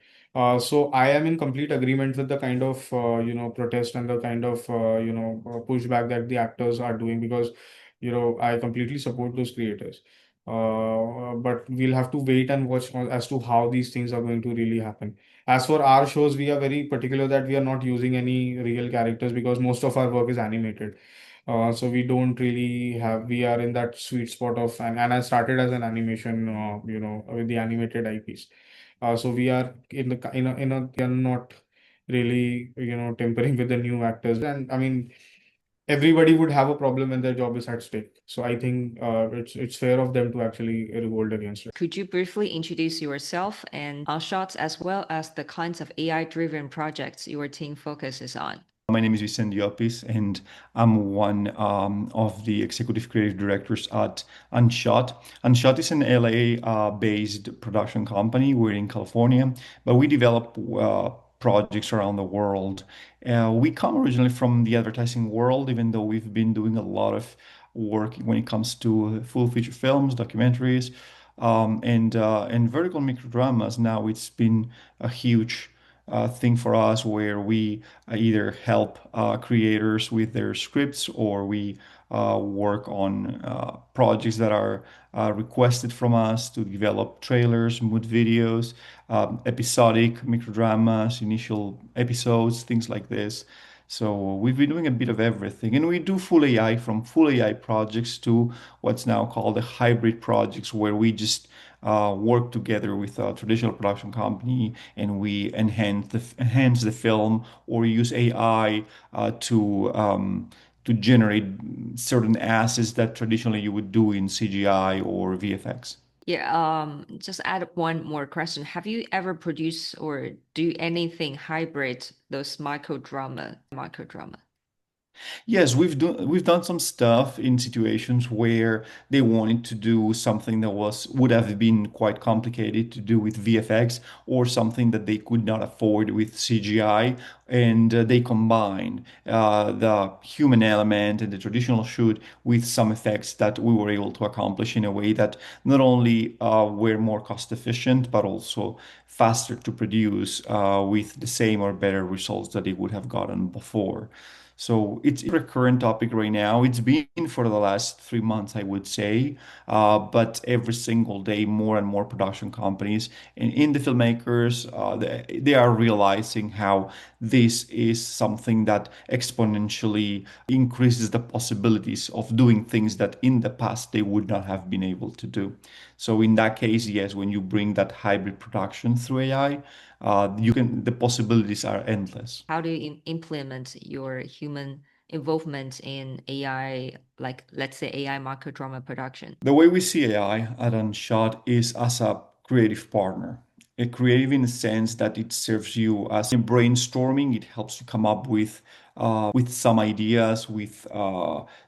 So I am in complete agreement with the kind of protest and the kind of pushback that the actors are doing, because I completely support those creators. But we'll have to wait and watch as to how these things are going to really happen. As for our shows, we are very particular that we are not using any real characters because most of our work is animated. So we don't really we are in that sweet spot of, and I started as an animation, with the animated IPs. So we are we are not really, tempering with the new actors. And I mean, everybody would have a problem when their job is at stake. So I think it's fair of them to actually revolt against it. Could you briefly introduce yourself and shots as well as the kinds of AI-driven projects your team focuses on? My name is Vicente Diopis, and I'm one of the executive creative directors at Unshot. Unshot is an LA-based production company. We're in California, but we develop projects around the world. We come originally from the advertising world, even though we've been doing a lot of work when it comes to full feature films, documentaries, and vertical microdramas. Now it's been a huge thing for us where we either help creators with their scripts, or we work on projects that are requested from us to develop trailers, mood videos, episodic microdramas, initial episodes, things like this. So we've been doing a bit of everything, and we do full AI, from full AI projects to what's now called the hybrid projects, where we just work together with a traditional production company, and we enhance the film, or use AI to generate certain assets that traditionally you would do in CGI or VFX. Yeah, just add one more question. Have you ever produced or do anything hybrid, those microdrama? Yes, we've done some stuff in situations where they wanted to do something that would have been quite complicated to do with VFX, or something that they could not afford with CGI, and they combined the human element and the traditional shoot with some effects that we were able to accomplish in a way that not only were more cost efficient, but also faster to produce with the same or better results that they would have gotten before. So it's a recurrent topic right now. It's been for the last 3 months, I would say. But every single day, more and more production companies and indie filmmakers, they are realizing how this is something that exponentially increases the possibilities of doing things that in the past they would not have been able to do. So in that case, yes, when you bring that hybrid production through AI, the possibilities are endless. How do you implement your human involvement in AI, like let's say AI microdrama production? The way we see AI at Unshot is as a creative partner. A creative in the sense that it serves you as brainstorming. It helps you come up with some ideas, with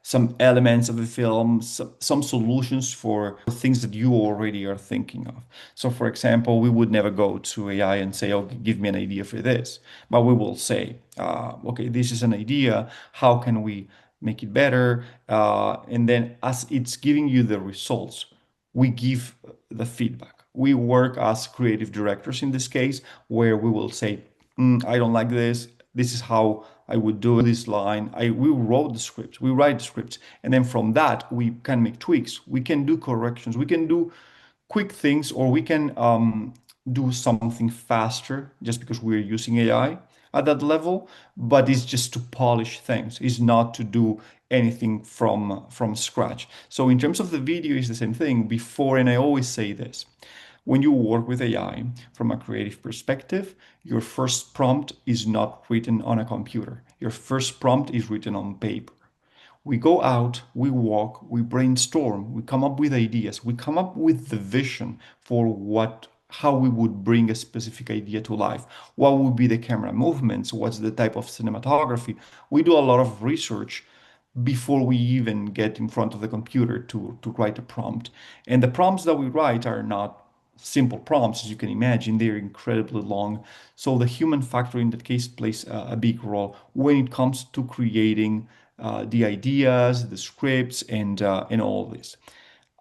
some elements of the film, some solutions for things that you already are thinking of. So, for example, we would never go to AI and say, "Okay, give me an idea for this," but we will say, "Okay, this is an idea. How can we make it better?" And then, as it's giving you the results, we give the feedback. We work as creative directors in this case, where we will say, I don't like this. This is how I would do this line. We wrote the scripts, we write the scripts. And then from that, we can make tweaks. We can do corrections. We can do quick things, or we can do something faster just because we're using AI. at that level, but it's just to polish things. It's not to do anything from scratch. So in terms of the video, it's the same thing before, and I always say this. When you work with AI from a creative perspective, your first prompt is not written on a computer. Your first prompt is written on paper. We go out, we walk, we brainstorm, we come up with ideas, we come up with the vision for how we would bring a specific idea to life. What would be the camera movements? What's the type of cinematography? We do a lot of research before we even get in front of the computer to write a prompt. And the prompts that we write are not simple prompts, as you can imagine. They're incredibly long. So the human factor in that case plays a big role when it comes to creating the ideas, the scripts, and all this.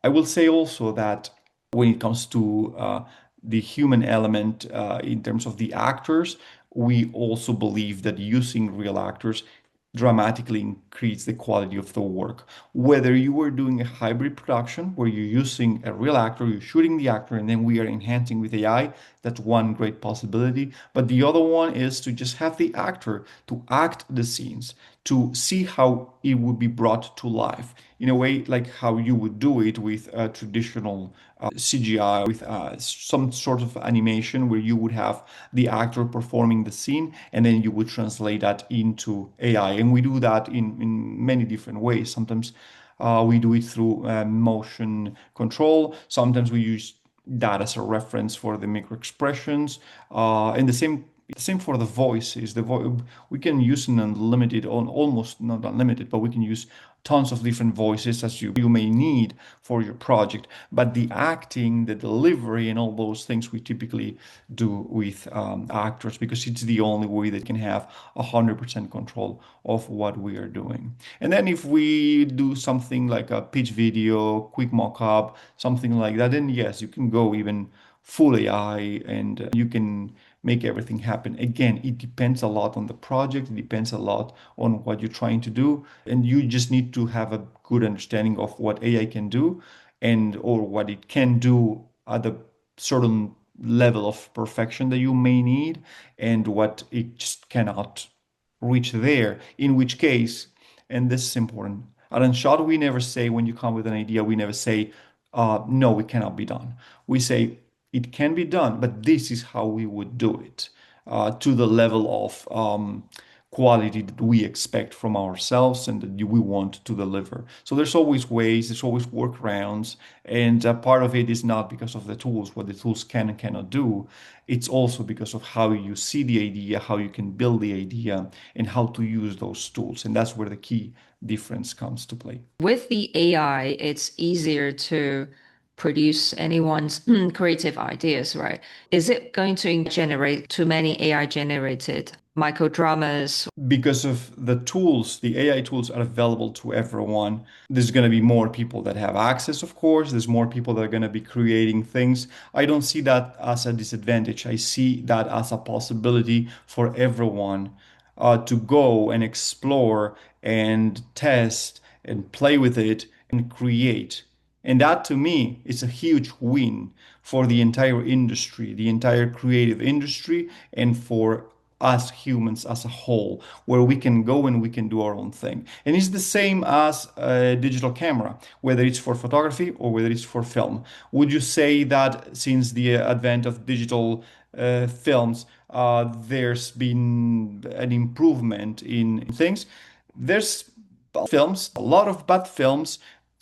I will say also that when it comes to the human element in terms of the actors, we also believe that using real actors dramatically increase the quality of the work. Whether you are doing a hybrid production where you're using a real actor, you're shooting the actor, and then we are enhancing with AI, that's one great possibility. But the other one is to just have the actor to act the scenes, to see how it would be brought to life in a way like how you would do it with a traditional CGI, with some sort of animation where you would have the actor performing the scene and then you would translate that into AI. And we do that in many different ways. Sometimes we do it through motion control. Sometimes we use that as a reference for the micro expressions. And the same for the voices. We can use an unlimited, almost not unlimited, but we can use tons of different voices as you may need for your project. But the acting, the delivery, and all those things we typically do with actors because it's the only way that can have 100% control of what we are doing. And then if we do something like a pitch video, quick mock-up, something like that, then yes, you can go even full AI and you can make everything happen. Again, it depends a lot on the project, it depends a lot on what you're trying to do, and you just need to have a good understanding of what AI can do and or what it can do at a certain level of perfection that you may need and what it just cannot reach there, in which case, and this is important, at Unshot, we never say when you come with an idea, we never say, no, it cannot be done. We say, it can be done, but this is how we would do it to the level of quality that we expect from ourselves and that we want to deliver. So there's always ways, there's always workarounds, and part of it is not because of the tools, what the tools can and cannot do. It's also because of how you see the idea, how you can build the idea, and how to use those tools. And that's where the key difference comes to play. With the AI, it's easier to produce anyone's creative ideas, right? Is it going to generate too many AI generated microdramas? Because of the tools, the AI tools are available to everyone. There's going to be more people that have access, of course. There's more people that are going to be creating things. I don't see that as a disadvantage. I see that as a possibility for everyone to go and explore and test and play with it and create. And that to me is a huge win for the entire industry, the entire creative industry, and for us humans as a whole, where we can go and we can do our own thing. And it's the same as a digital camera, whether it's for photography or whether it's for film. Would you say that since the advent of digital films, there's been an improvement in things? There's films, a lot of bad films,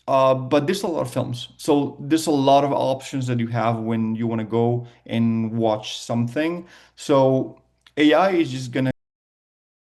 but there's a lot of films. So there's a lot of options that you have when you want to go and watch something. So AI is just gonna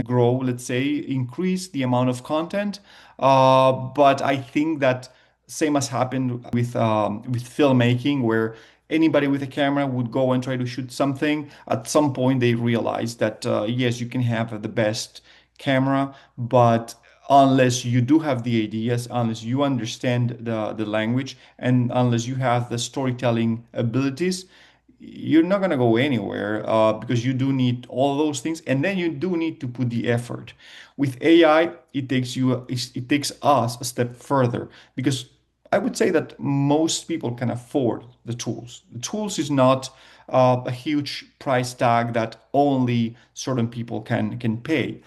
grow, let's say, increase the amount of content. But I think that same has happened with filmmaking, where anybody with a camera would go and try to shoot something. At some point, they realize that yes, you can have the best camera, but unless you do have the ideas, unless you understand the language, and unless you have the storytelling abilities, you're not going to go anywhere because you do need all those things, and then you do need to put the effort. With AI, it takes us a step further because I would say that most people can afford the tools. The tools is not a huge price tag that only certain people can pay.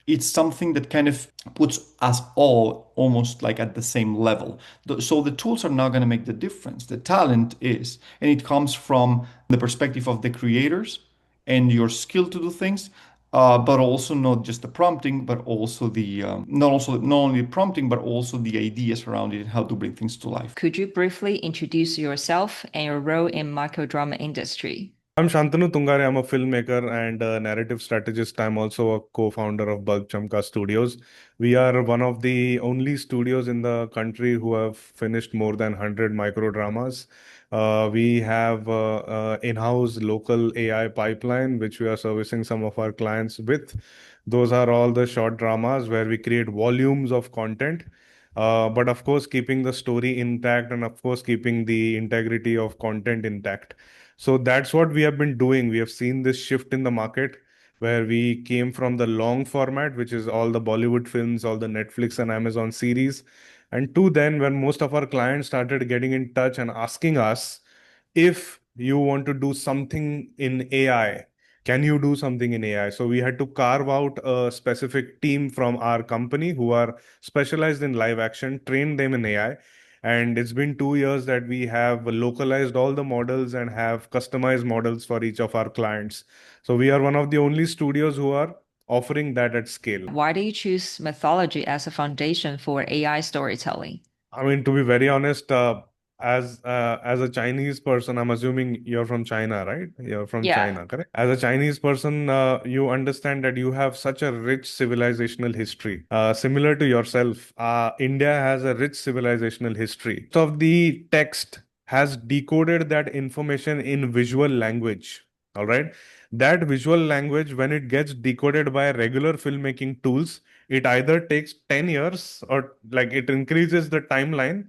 It's something that kind of puts us all almost like at the same level. So the tools are not going to make the difference. The talent is, and it comes from the perspective of the creators and your skill to do things, but also not just the prompting, but also the not only prompting, but also the ideas around it and how to bring things to life. Could you briefly introduce yourself and your role in microdrama industry? I'm Shantanu Tungare. I'm a filmmaker and a narrative strategist. I'm also a co-founder of Bulk Chamka Studios. We are one of the only studios in the country who have finished more than 100 micro dramas. We have in-house local AI pipeline, which we are servicing some of our clients with. Those are all the short dramas where we create volumes of content. But of course, keeping the story intact and of course, keeping the integrity of content intact. So that's what we have been doing. We have seen this shift in the market where we came from the long format, which is all the Bollywood films, all the Netflix and Amazon series, and to then when most of our clients started getting in touch and asking us if you want to do something in AI, can you do something in AI? So we had to carve out a specific team from our company who are specialized in live action, train them in AI. And it's been 2 years that we have localized all the models and have customized models for each of our clients. So we are one of the only studios who are offering that at scale. Why do you choose mythology as a foundation for AI storytelling? I mean, to be very honest, as a Chinese person, I'm assuming you're from China, right? You're from Yeah. China, correct? As a Chinese person, you understand that you have such a rich civilizational history. Similar to yourself, India has a rich civilizational history. Most of the text has decoded that information in visual language. All right. That visual language, when it gets decoded by regular filmmaking tools, it either takes 10 years or like it increases the timeline,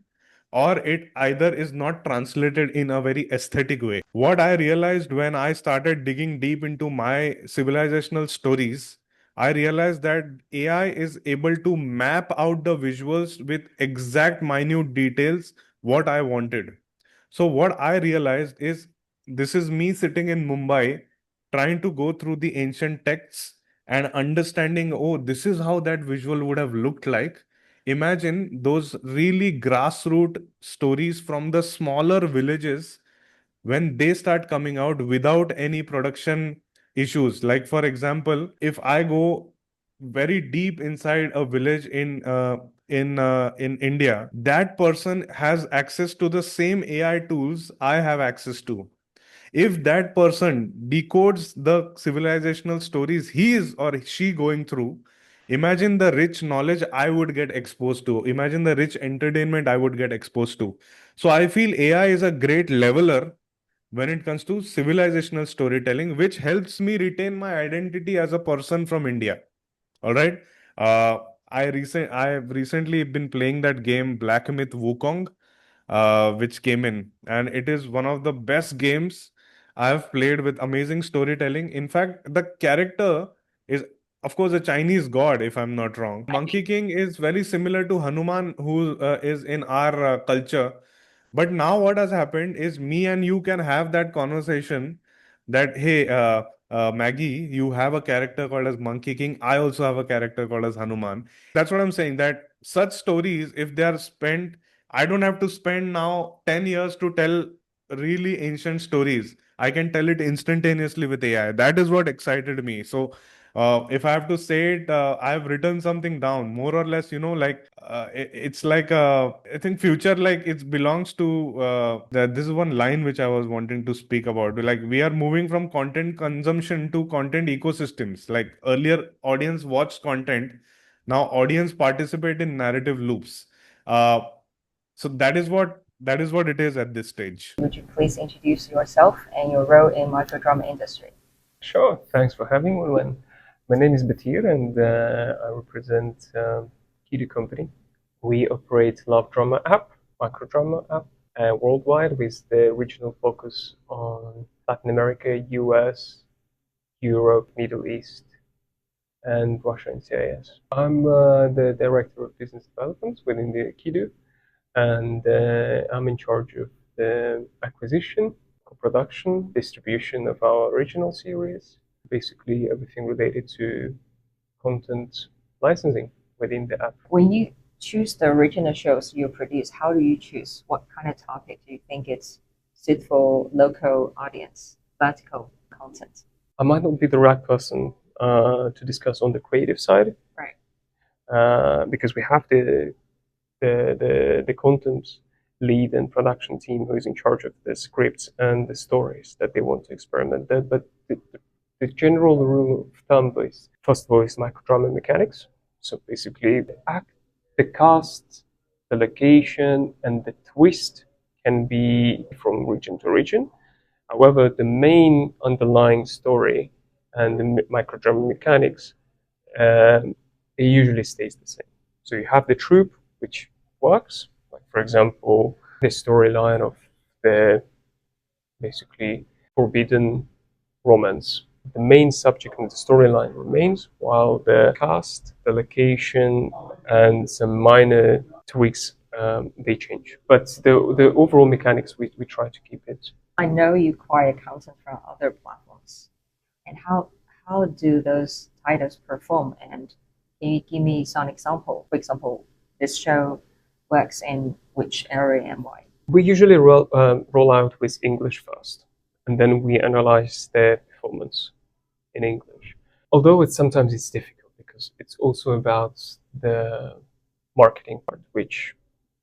or it either is not translated in a very aesthetic way. What I realized when I started digging deep into my civilizational stories, I realized that AI is able to map out the visuals with exact minute details what I wanted. So what I realized is this is me sitting in Mumbai trying to go through the ancient texts and understanding, oh, this is how that visual would have looked like. Imagine those really grassroots stories from the smaller villages when they start coming out without any production issues. Like, for example, if I go very deep inside a village in India, that person has access to the same AI tools I have access to. If that person decodes the civilizational stories he is or she going through, imagine the rich knowledge I would get exposed to. Imagine the rich entertainment I would get exposed to. So I feel AI is a great leveler when it comes to civilizational storytelling, which helps me retain my identity as a person from India. All right. Uh, I have recently been playing that game Black Myth Wukong, which came in, and it is one of the best games I have played with amazing storytelling. In fact, the character is, of course, a Chinese god, if I'm not wrong. Monkey King is very similar to Hanuman, who is in our culture. But now what has happened is me and you can have that conversation that, hey, Maggie, you have a character called as Monkey King. I also have a character called as Hanuman. That's what I'm saying, that such stories, if they are spent, I don't have to spend now 10 years to tell really ancient stories. I can tell it instantaneously with AI. That is what excited me. So if I have to say it, I have written something down, more or less, like it's like I think future, like it belongs to this is one line which I was wanting to speak about. Like we are moving from content consumption to content ecosystems. Like earlier, audience watched content, now audience participate in narrative loops. So that is what it is at this stage. Would you please introduce yourself and your role in microdrama industry? Sure, thanks for having me, Len. My name is Batir and I represent Kidu Company. We operate love drama app, microdrama app, worldwide with the regional focus on Latin America, US, Europe, Middle East, and Russia and CIS. I'm the Director of Business Development within the Kidu. and I'm in charge of the acquisition, co-production, distribution of our original series, basically everything related to content licensing within the app. When you choose the original shows you produce, how do you choose what kind of topic do you think it's suitable for local audience, vertical content? I might not be the right person to discuss on the creative side, Right. because we have the content lead and production team who is in charge of the scripts and the stories that they want to experiment with. But the general rule of thumb is, first of all, is microdrama mechanics. So basically, the act, the cast, the location, and the twist can be from region to region. However, the main underlying story and the microdrama mechanics, it usually stays the same. So you have the trope, which works. Like, for example, the storyline of the basically forbidden romance. The main subject and the storyline remains, while the cast, the location, and some minor tweaks, they change. But the overall mechanics, we try to keep it. I know you acquire content from other platforms, and how do those titles perform? And can you give me some example? For example, this show works in which area and why? We usually roll out with English first, and then we analyze their performance in English. Although sometimes it's difficult because it's also about the marketing part, which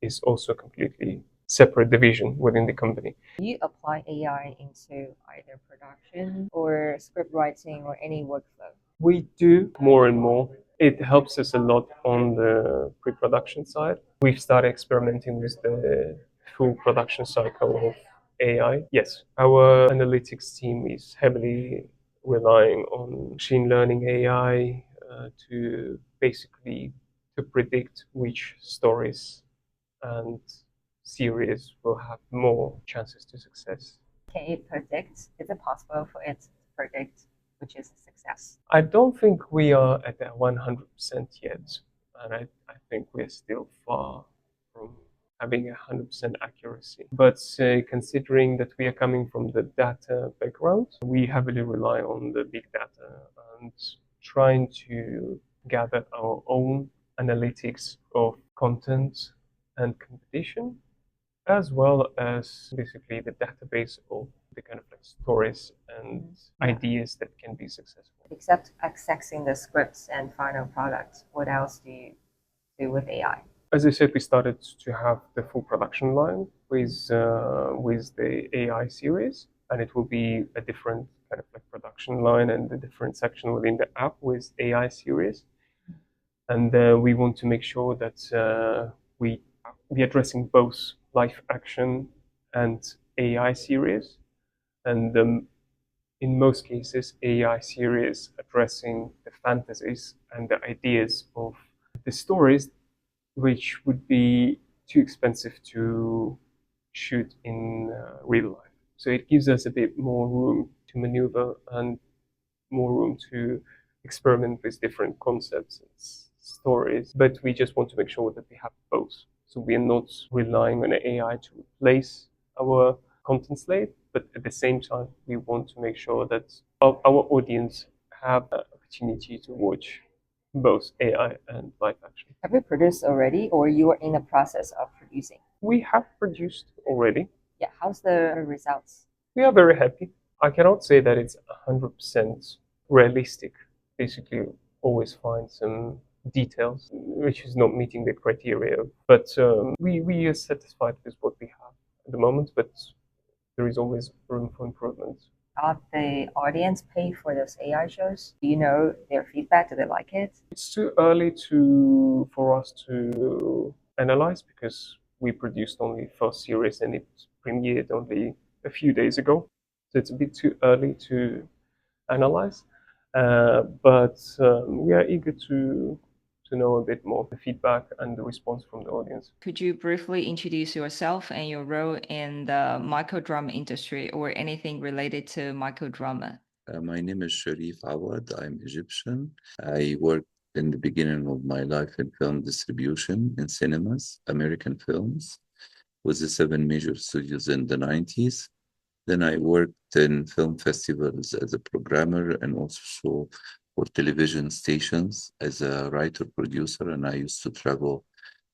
is also a completely separate division within the company. Do you apply AI into either production or script writing or any workflow? We do more and more. It helps us a lot on the pre-production side. We've started experimenting with the full production cycle of AI. Yes, our analytics team is heavily relying on machine learning AI to basically to predict which stories and series will have more chances to success. Can it predict? Is it possible for it to predict which is a success? I don't think we are at that 100% yet, and I think we're still far from having 100% accuracy. But considering that we are coming from the data background, we heavily rely on the big data and trying to gather our own analytics of content and competition, as well as basically the database of the kind of like stories and ideas that can be successful. Except accessing the scripts and final products, what else do you do with AI? As I said, we started to have the full production line with the AI series, and it will be a different kind of like production line and a different section within the app with AI series. And we want to make sure that we addressing both live action and AI series, and in most cases, AI series addressing the fantasies and the ideas of the stories, which would be too expensive to shoot in real life. So it gives us a bit more room to maneuver and more room to experiment with different concepts and stories. But we just want to make sure that we have both. So we are not relying on AI to replace our content slate, but at the same time, we want to make sure that our audience have the opportunity to watch both AI and live action. Have you produced already, or you are in the process of producing? We have produced already. Yeah, how's the results? We are very happy. I cannot say that it's 100% realistic. Basically, always find some details which is not meeting the criteria. But we are satisfied with what we have at the moment, but there is always room for improvement. Are the audience pay for those AI shows? Do you know their feedback? Do they like it? It's too early for us to analyze because we produced only first series and it premiered only a few days ago. So it's a bit too early to analyze. But we are eager to know a bit more the feedback and the response from the audience. Could you briefly introduce yourself and your role in the microdrama industry or anything related to microdrama? My name is Sharif Awad. I'm Egyptian. I work in the beginning of my life in film distribution in cinemas, American films, with the 7 major studios in the 90s. Then I worked in film festivals as a programmer and also for television stations as a writer producer. And I used to travel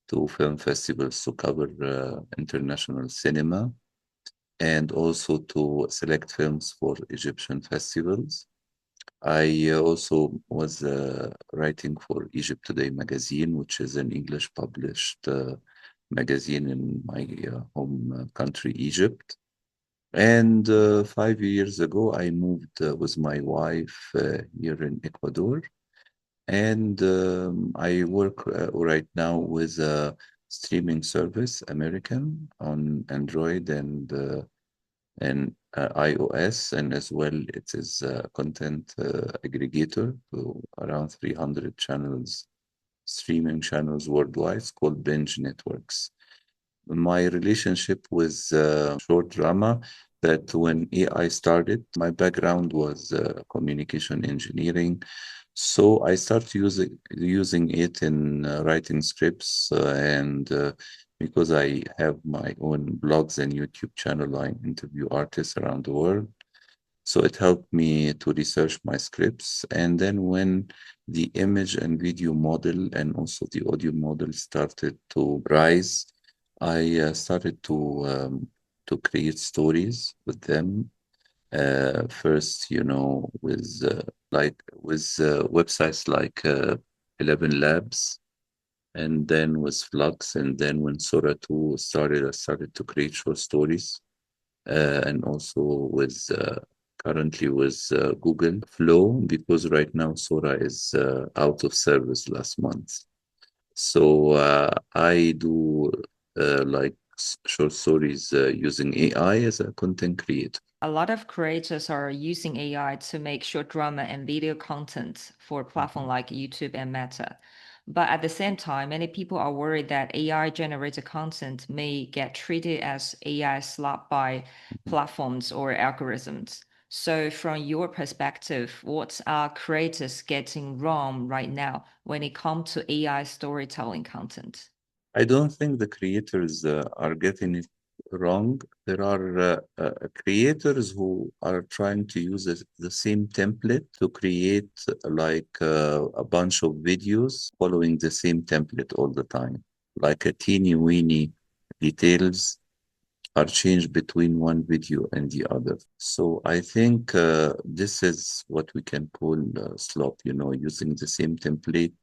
to film festivals to cover international cinema and also to select films for Egyptian festivals. I also was writing for Egypt Today magazine, which is an English published magazine in my home country, Egypt. And 5 years ago, I moved with my wife here in Ecuador. And I work right now with a streaming service, American, on Android and iOS, and as well it is a content aggregator to around 300 channels, streaming channels worldwide. It's called Binge Networks. My relationship with short drama, that when AI started, my background was communication engineering. So I started using it in writing scripts and because I have my own blogs and YouTube channel, I interview artists around the world. So it helped me to research my scripts. And then when the image and video model and also the audio model started to rise, I started to create stories with them. First, with websites like 11 Labs, and then with Flux, and then when Sora 2 started, I started to create short stories, and also with currently with Google Flow, because right now Sora is out of service last month. So I do short stories using AI as a content creator. A lot of creators are using AI to make short drama and video content for platforms like YouTube and Meta. But at the same time, many people are worried that AI generated content may get treated as AI slop by platforms or algorithms. So, from your perspective, what are creators getting wrong right now when it comes to AI storytelling content? I don't think the creators are getting it wrong. There are creators who are trying to use the same template to create a bunch of videos following the same template all the time. Like a teeny weeny details are changed between one video and the other. So I think this is what we can call slop, using the same template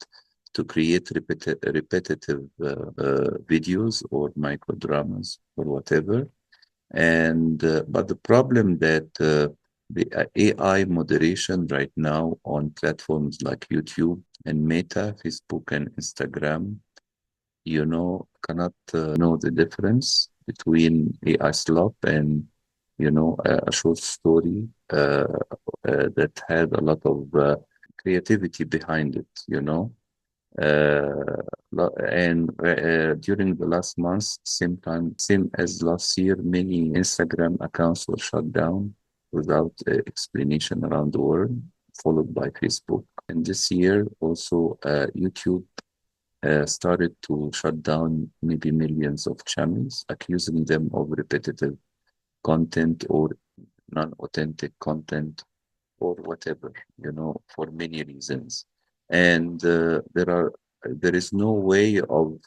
to create repetitive videos or micro dramas or whatever. And but the problem that the AI moderation right now on platforms like YouTube and Meta, Facebook and Instagram, cannot know the difference between AI slop and a short story that had a lot of creativity behind it. And during the last month, same as last year, many Instagram accounts were shut down without explanation around the world, followed by Facebook. And this year, also YouTube started to shut down maybe millions of channels, accusing them of repetitive content or non-authentic content or whatever, for many reasons. And there is no way of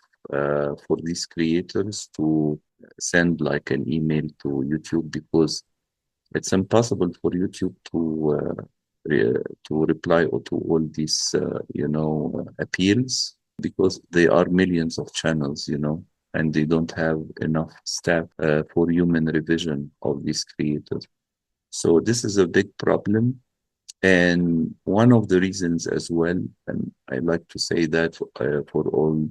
for these creators to send like an email to YouTube, because it's impossible for YouTube to reply or to all these appeals, because they are millions of channels, and they don't have enough staff for human revision of these creators. So this is a big problem. And one of the reasons as well, and I like to say that for all,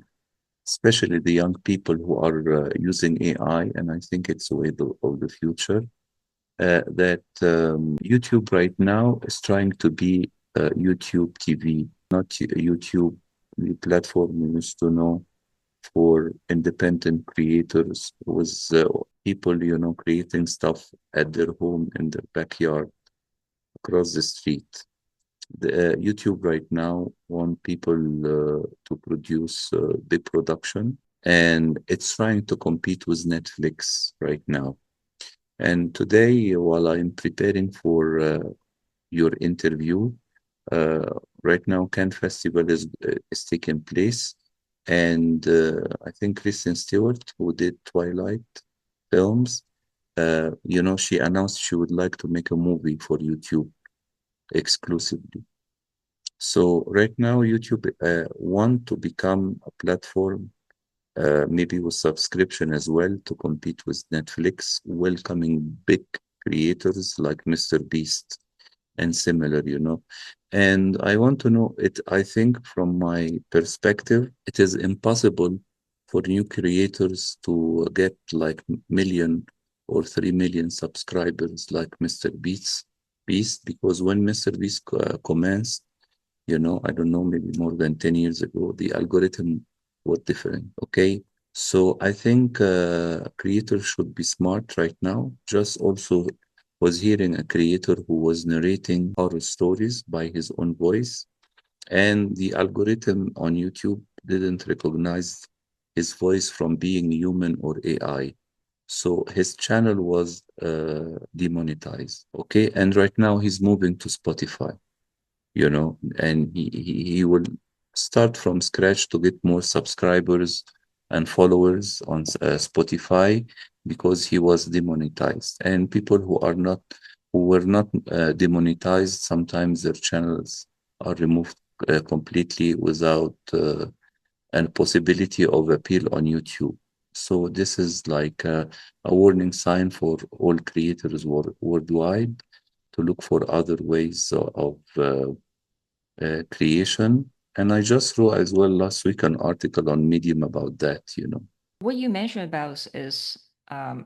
especially the young people who are using AI, and I think it's the way of the future, that YouTube right now is trying to be YouTube TV, not YouTube, the platform we used to know for independent creators with people, creating stuff at their home in their backyard across the street. YouTube right now want people to produce big production, and it's trying to compete with Netflix right now. And today, while I'm preparing for your interview, uh, right now Cannes Festival is taking place, and I think Kristen Stewart, who did Twilight films, she announced she would like to make a movie for YouTube exclusively. So right now, YouTube want to become a platform, maybe with subscription as well, to compete with Netflix, welcoming big creators like Mr. Beast and similar. And I want to know it. I think from my perspective, it is impossible for new creators to get like million or 3 million subscribers like Mr. Beast, because when Mr. Beast commenced, I don't know, maybe more than 10 years ago, the algorithm was different. Okay. So I think creators should be smart right now. Just also was hearing a creator who was narrating horror stories by his own voice, and the algorithm on YouTube didn't recognize his voice from being human or AI. So his channel was demonetized. Okay. And right now he's moving to Spotify, and he will start from scratch to get more subscribers and followers on Spotify, because he was demonetized. And people who were not demonetized, sometimes their channels are removed completely without a possibility of appeal on YouTube. So this is like a warning sign for all creators worldwide to look for other ways of creation. And I just wrote as well last week an article on Medium about that. What you mentioned about is,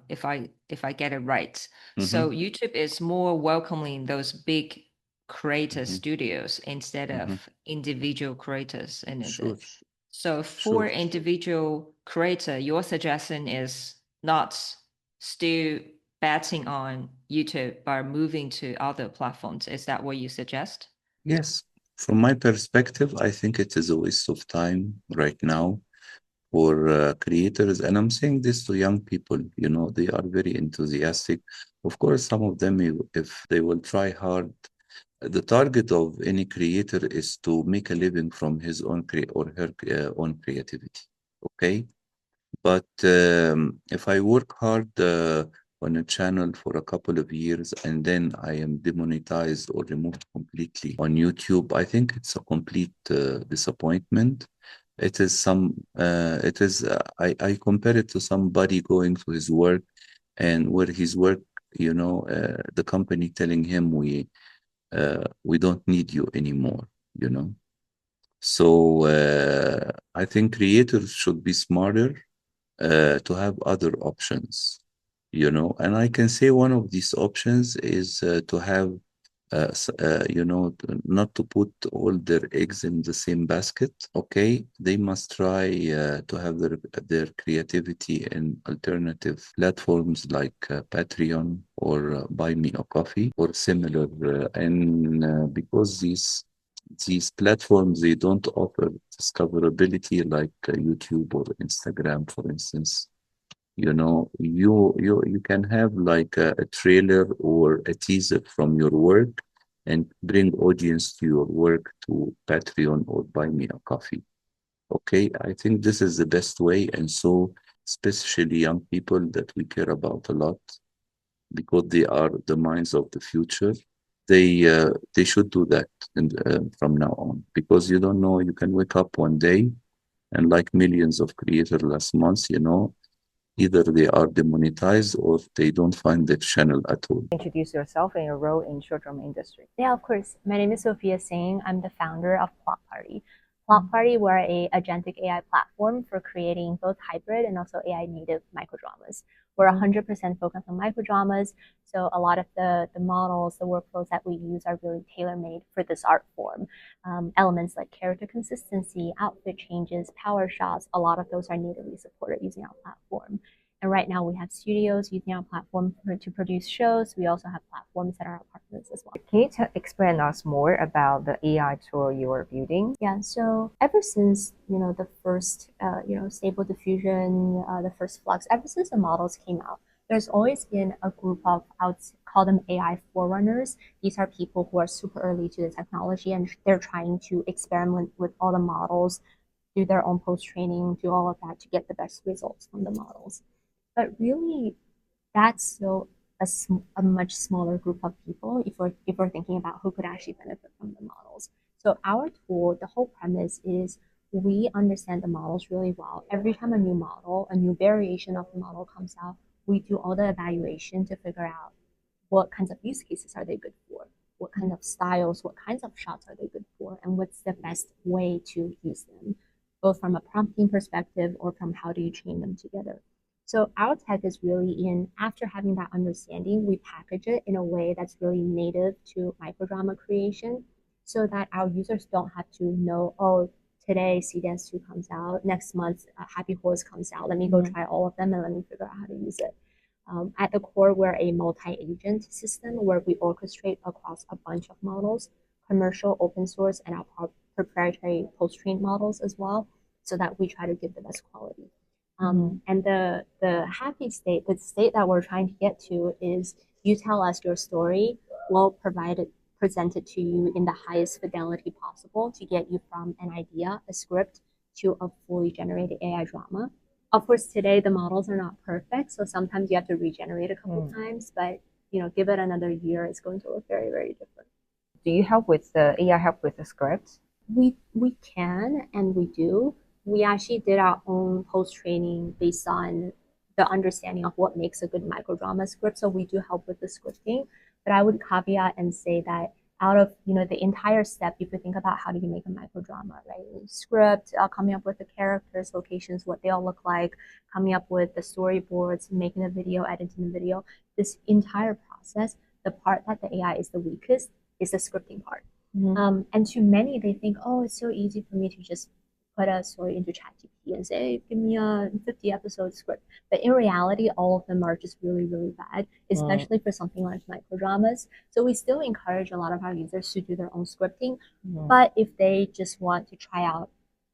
if I get it right, so Mm-hmm, YouTube is more welcoming those big creator mm-hmm, studios instead mm-hmm. of individual creators, and is Sure, it? So for sure. individual creator, your suggestion is not still betting on YouTube but moving to other platforms. Is that what you suggest? Yes, from my perspective, I think it is a waste of time right now for creators. And I'm saying this to young people, they are very enthusiastic. Of course, some of them, if they will try hard, the target of any creator is to make a living from his own or her own creativity. Okay. But if I work hard on a channel for a couple of years and then I am demonetized or removed completely on YouTube, I think it's a complete disappointment. I compare it to somebody going to his work, and where his work, the company telling him we don't need you anymore, you know. So I think creators should be smarter to have other options. And I can say one of these options is to have, not to put all their eggs in the same basket. Okay, they must try to have their creativity in alternative platforms like Patreon or Buy Me a Coffee or similar, and because these platforms, they don't offer discoverability like YouTube or Instagram, for instance. You can have like a trailer or a teaser from your work and bring audience to your work to Patreon or Buy Me a Coffee. Okay, I think this is the best way. And so, especially young people that we care about a lot, because they are the minds of the future, they should do that from now on, because you don't know, you can wake up one day and like millions of creators last month, either they are demonetized or they don't find the channel at all. Introduce yourself and your role in short drama industry. Yeah, of course. My name is Sophia Singh. I'm the founder of Plot Party. Plot Party, we're a agentic AI platform for creating both hybrid and also AI native microdramas. We're 100% focused on microdramas, so a lot of the models, the workflows that we use are really tailor-made for this art form. Elements like character consistency, outfit changes, power shots, a lot of those are natively supported using our platform. And right now we have studios using our platform to produce shows. We also have platforms that are our partners as well. Can you explain us more about the AI tool you are building? Yeah, so ever since the first Stable Diffusion, the first Flux, ever since the models came out, there's always been a group of, I would call them AI forerunners. These are people who are super early to the technology and they're trying to experiment with all the models, do their own post-training, do all of that to get the best results from the models. But really, that's still a much smaller group of people if we're thinking about who could actually benefit from the models. So our tool, the whole premise is we understand the models really well. Every time a new model, a new variation of the model comes out, we do all the evaluation to figure out what kinds of use cases are they good for, what kind of styles, what kinds of shots are they good for, and what's the best way to use them, both from a prompting perspective or from how do you chain them together. So our tech is really in, after having that understanding, we package it in a way that's really native to microdrama creation so that our users don't have to know, oh, today Seedance 2 comes out, next month Happy Horse comes out. Let me go try all of them and let me figure out how to use it. At the core, we're a multi-agent system where we orchestrate across a bunch of models, commercial, open source, and our proprietary post-trained models as well, so that we try to give the best quality. And the happy state, the state that we're trying to get to is you tell us your story, we'll present it to you in the highest fidelity possible to get you from an idea, a script, to a fully generated AI drama. Of course, today the models are not perfect, so sometimes you have to regenerate a couple times, but give it another year, it's going to look very, very different. Do you help with the AI help with the scripts? We can and we do. We actually did our own post-training based on the understanding of what makes a good microdrama script. So we do help with the scripting, but I would caveat and say that out of the entire step, if you think about how do you make a microdrama, right? Script, coming up with the characters, locations, what they all look like, coming up with the storyboards, making a video, editing the video. This entire process, the part that the AI is the weakest is the scripting part. And to many, they think, oh, it's so easy for me to just put a story into ChatGPT and say, hey, give me a 50-episode script. But in reality, all of them are just really, really bad, especially for something like microdramas. So we still encourage a lot of our users to do their own scripting. But if they just want to try out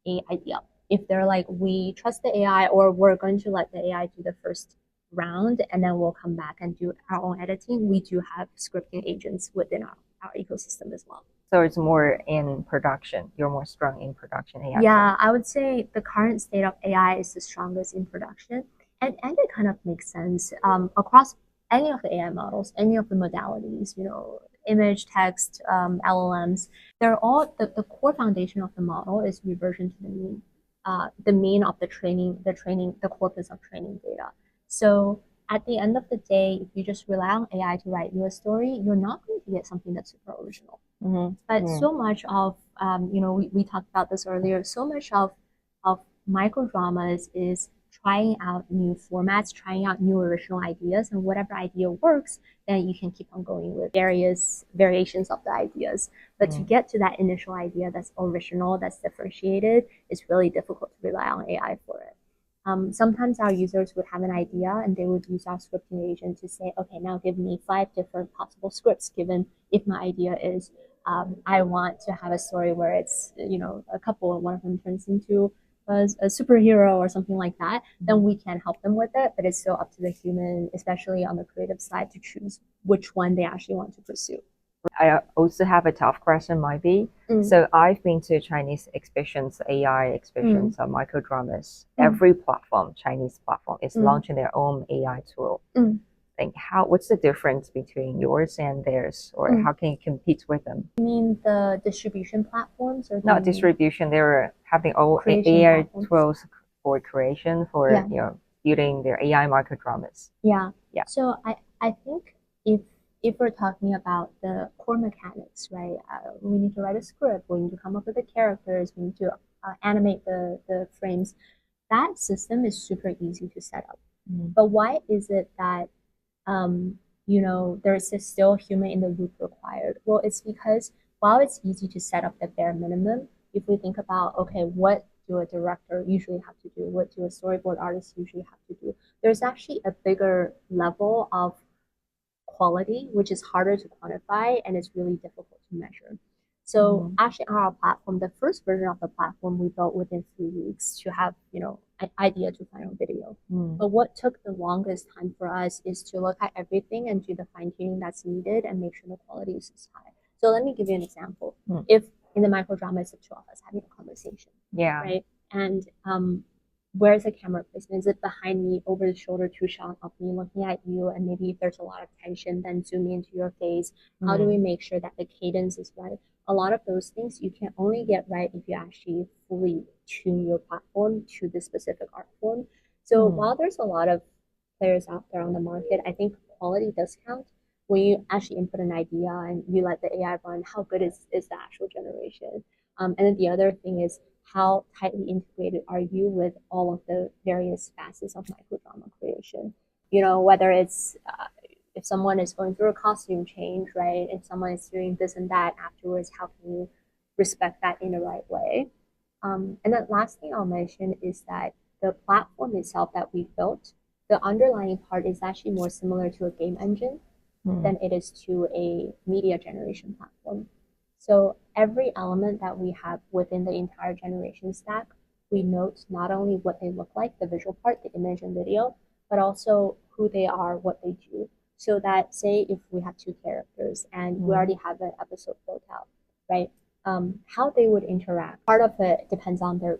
an idea, if they're like, we trust the AI, or we're going to let the AI do the first round, and then we'll come back and do our own editing, we do have scripting agents within our ecosystem as well. So it's more in production. You're more strong in production AI. Yeah, I would say the current state of AI is the strongest in production. And it kind of makes sense across any of the AI models, any of the modalities, image, text, LLMs. They're all, the core foundation of the model is reversion to the mean of the corpus of training data. So at the end of the day, if you just rely on AI to write you a story, you're not going to get something that's super original. But so much of, we talked about this earlier, so much of microdramas is trying out new formats, trying out new original ideas, and whatever idea works, then you can keep on going with various variations of the ideas. But to get to that initial idea that's original, that's differentiated, it's really difficult to rely on AI for it. Sometimes our users would have an idea and they would use our scripting agent to say, okay, now give me 5 different possible scripts, given if my idea is I want to have a story where it's, a couple and one of them turns into a superhero or something like that, then we can help them with it. But it's still up to the human, especially on the creative side, to choose which one they actually want to pursue. I also have a tough question, might be. So I've been to Chinese exhibitions, AI exhibitions, microdramas. Every platform, Chinese platform, is launching their own AI tool. Like what's the difference between yours and theirs, or how can you compete with them? You mean the distribution platforms, or not distribution? They're having all AI tools for creation, for building their AI microdramas. Yeah. So I think if we're talking about the core mechanics, right? We need to write a script. We need to come up with the characters. We need to animate the frames. That system is super easy to set up. But why is it that there's still human in the loop required? Well, it's because while it's easy to set up the bare minimum, if we think about, okay, what do a director usually have to do, what do a storyboard artist usually have to do. There's actually a bigger level of quality, which is harder to quantify and it's really difficult to measure. So actually on our platform, the first version of the platform we built within 3 weeks to have, an idea to final video. But what took the longest time for us is to look at everything and do the fine-tuning that's needed and make sure the quality is high. So let me give you an example. If in the microdrama it's the two of us having a conversation, right? And where's the camera placement? Is it behind me, over the shoulder, two shot of me looking at you? And maybe if there's a lot of tension, then zoom into your face. How do we make sure that the cadence is right? A lot of those things you can only get right if you actually fully tune your platform to the specific art form. So while there's a lot of players out there on the market, I think quality does count. When you actually input an idea and you let the AI run, how good is the actual generation? And then the other thing is, how tightly integrated are you with all of the various facets of microdrama creation? Whether it's if someone is going through a costume change, right? If someone is doing this and that afterwards, how can you respect that in the right way? And the last thing I'll mention is that the platform itself that we built, the underlying part is actually more similar to a game engine than it is to a media generation platform. So every element that we have within the entire generation stack, we note not only what they look like, the visual part, the image and video, but also who they are, what they do. So that, say if we have two characters and we already have an episode built out, right? How they would interact. Part of it depends on their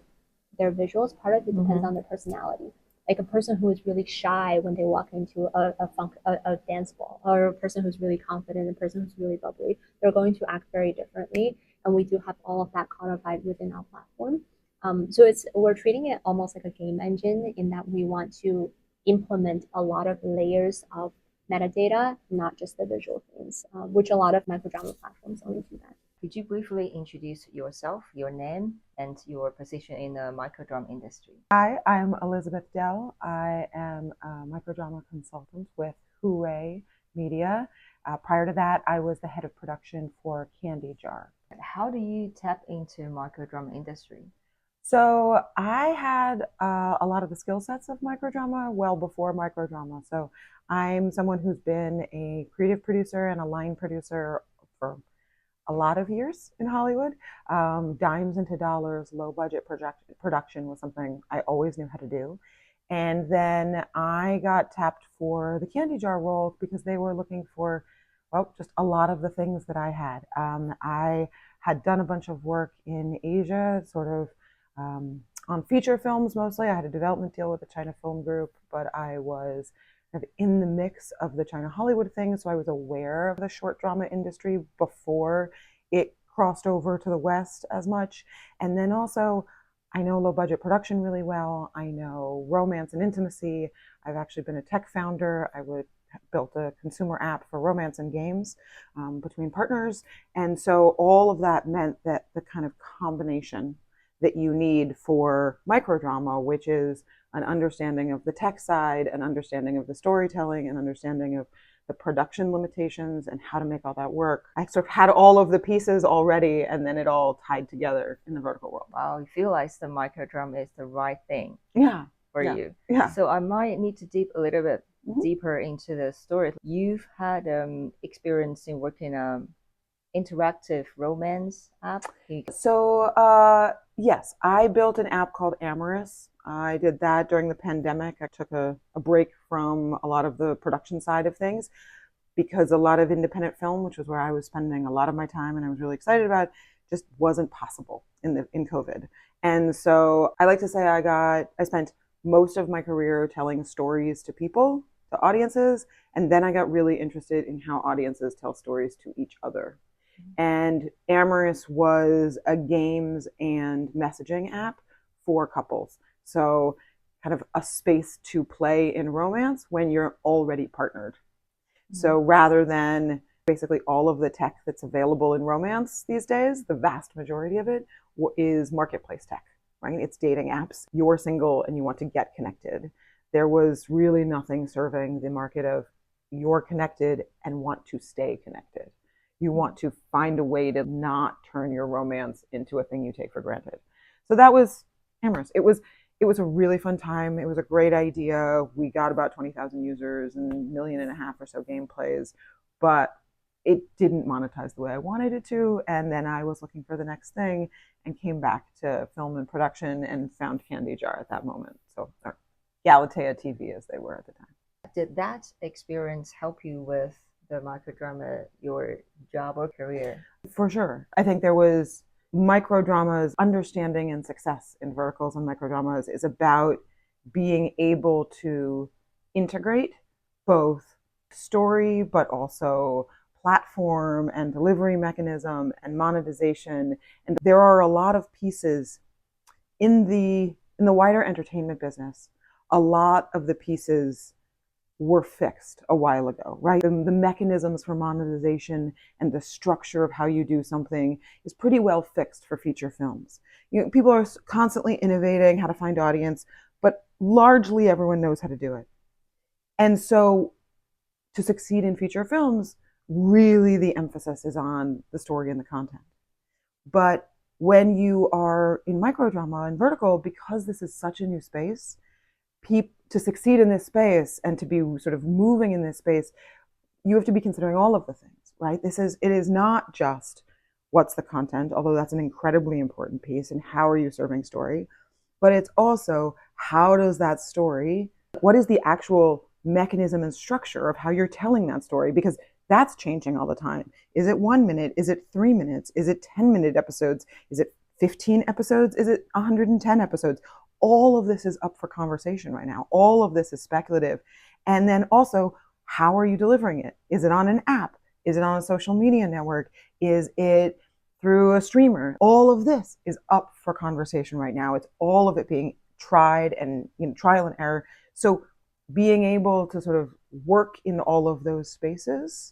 visuals, part of it depends on their personality. Like a person who is really shy when they walk into a dance ball, or a person who's really confident, a person who's really bubbly, they're going to act very differently. And we do have all of that codified within our platform. So we're treating it almost like a game engine in that we want to implement a lot of layers of metadata, not just the visual things, which a lot of microdrama platforms only do that. Could you briefly introduce yourself, your name, and your position in the microdrama industry? Hi, I'm Elizabeth Dell. I am a microdrama consultant with Hooray Media. Prior to that, I was the head of production for Candy Jar. How do you tap into microdrama industry? So I had a lot of the skill sets of microdrama well before microdrama. So I'm someone who's been a creative producer and a line producer for a lot of years in Hollywood. Dimes into dollars, low budget production was something I always knew how to do. And then I got tapped for the Candy Jar role because they were looking for, well, just a lot of the things that I had. I had done a bunch of work in Asia, sort of on feature films mostly. I had a development deal with the China Film Group, but I was kind of in the mix of the China Hollywood thing, so I was aware of the short drama industry before it crossed over to the West as much. And then also, I know low budget production really well. I know romance and intimacy. I've actually been a tech founder. I built a consumer app for romance and games between partners. And so all of that meant that the kind of combination that you need for microdrama, which is an understanding of the tech side, an understanding of the storytelling, an understanding of the production limitations and how to make all that work. I sort of had all of the pieces already, and then it all tied together in the vertical world. Wow, you feel like the microdrama is the right thing for you. Yeah. So I might need to dip a little bit deeper into the story. You've had experience in working interactive romance app? So yes, I built an app called Amorous. I did that during the pandemic. I took a break from a lot of the production side of things because a lot of independent film, which was where I was spending a lot of my time and I was really excited about, just wasn't possible in COVID. And so I like to say I spent most of my career telling stories to people, to audiences, and then I got really interested in how audiences tell stories to each other. And Amorous was a games and messaging app for couples. So kind of a space to play in romance when you're already partnered. So rather than basically all of the tech that's available in romance these days, the vast majority of it is marketplace tech, right? It's dating apps. You're single and you want to get connected. There was really nothing serving the market of you're connected and want to stay connected. You want to find a way to not turn your romance into a thing you take for granted. So that was amorous. It was a really fun time. It was a great idea. We got about 20,000 users and 1.5 million or so gameplays, but it didn't monetize the way I wanted it to. And then I was looking for the next thing and came back to film and production and found Candy Jar at that moment. So, or Galatea TV as they were at the time. Did that experience help you with the microdrama, your job or career? For sure. I think there was microdramas, understanding and success in verticals and microdramas is about being able to integrate both story, but also platform and delivery mechanism and monetization. And there are a lot of pieces in the wider entertainment business. A lot of the pieces were fixed a while ago, right? The mechanisms for monetization and the structure of how you do something is pretty well fixed for feature films. People are constantly innovating how to find audience, but largely everyone knows how to do it. And so to succeed in feature films, really the emphasis is on the story and the content. But when you are in microdrama and vertical, because this is such a new space, to succeed in this space and to be sort of moving in this space, you have to be considering all of the things, right? It is not just what's the content, although that's an incredibly important piece, and how are you serving story, but it's also how does that story, what is the actual mechanism and structure of how you're telling that story? Because that's changing all the time. Is it 1 minute? Is it 3 minutes? Is it 10-minute episodes? Is it 15 episodes? Is it 110 episodes? All of this is up for conversation right now. All of this is speculative. And then also, how are you delivering it? Is it on an app? Is it on a social media network? Is it through a streamer? All of this is up for conversation right now. It's all of it being tried and trial and error. So being able to sort of work in all of those spaces,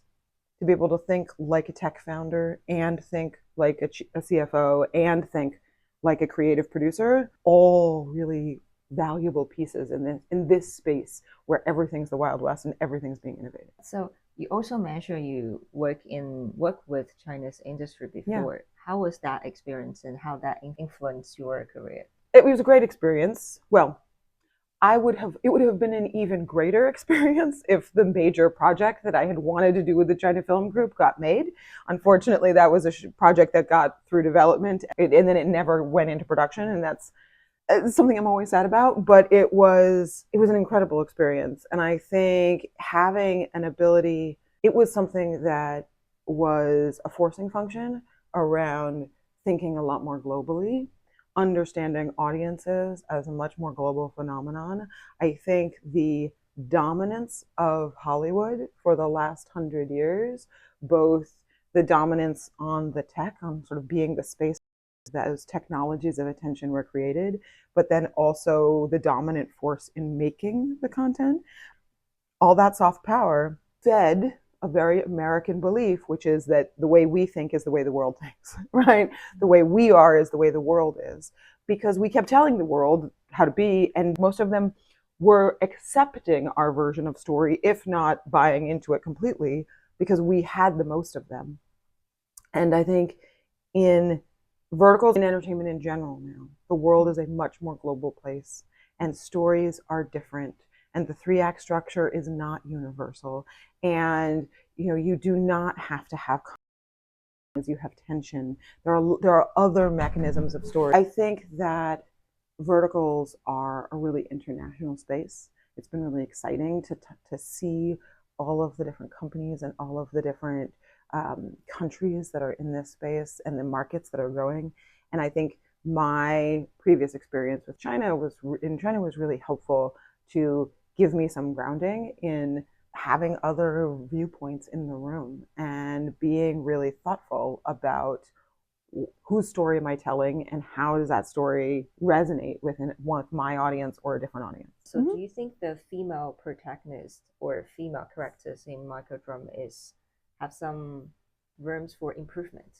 to be able to think like a tech founder and think like a CFO and think like a creative producer, all really valuable pieces in this space where everything's the Wild West and everything's being innovated. So you also mentioned you work with China's industry before. Yeah. How was that experience and how that influenced your career? It was a great experience. Well, it would have been an even greater experience if the major project that I had wanted to do with the China Film Group got made. Unfortunately, that was a project that got through development and then it never went into production, and that's something I'm always sad about. But it was an incredible experience, and I think having an ability, it was something that was a forcing function around thinking a lot more globally, understanding audiences as a much more global phenomenon. I think the dominance of Hollywood for the last 100 years, both the dominance on the tech, on sort of being the space that those technologies of attention were created, but then also the dominant force in making the content, all that soft power fed a very American belief, which is that the way we think is the way the world thinks, right? The way we are is the way the world is. Because we kept telling the world how to be, and most of them were accepting our version of story, if not buying into it completely, because we had the most of them. And I think in verticals and entertainment in general now, the world is a much more global place, and stories are different. And the 3-act structure is not universal. And you do not have to have you have tension. There are other mechanisms of story. I think that verticals are a really international space. It's been really exciting to see all of the different companies and all of the different countries that are in this space and the markets that are growing. And I think my previous experience with China was really helpful to give me some grounding in having other viewpoints in the room and being really thoughtful about whose story am I telling and how does that story resonate with my audience or a different audience. So do you think the female protagonist or female characters in microdrama have some rooms for improvement?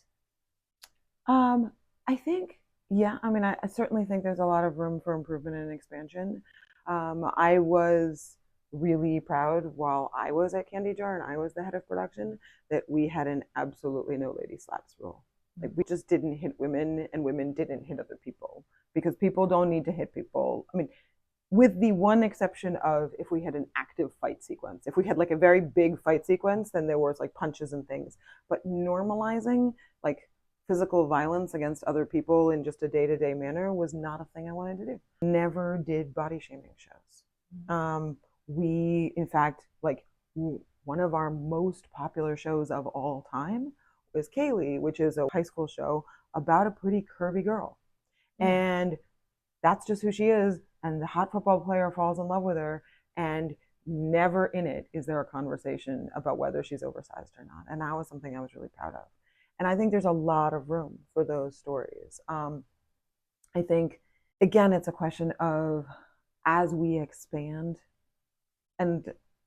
I think, yeah. I mean, I certainly think there's a lot of room for improvement and expansion. I was really proud while I was at Candy Jar and I was the head of production that we had an absolutely no lady slaps rule. Like we just didn't hit women and women didn't hit other people because people don't need to hit people. I mean, with the one exception of if we had an active fight sequence. If we had like a very big fight sequence, then there was like punches and things. But normalizing like physical violence against other people in just a day-to-day manner was not a thing I wanted to do. Never did body shaming shows. We, in fact, like one of our most popular shows of all time was Kaylee, which is a high school show about a pretty curvy girl. And that's just who she is. And the hot football player falls in love with her. And never in it is there a conversation about whether she's oversized or not. And that was something I was really proud of. And I think there's a lot of room for those stories. I think, again, it's a question of as we expand and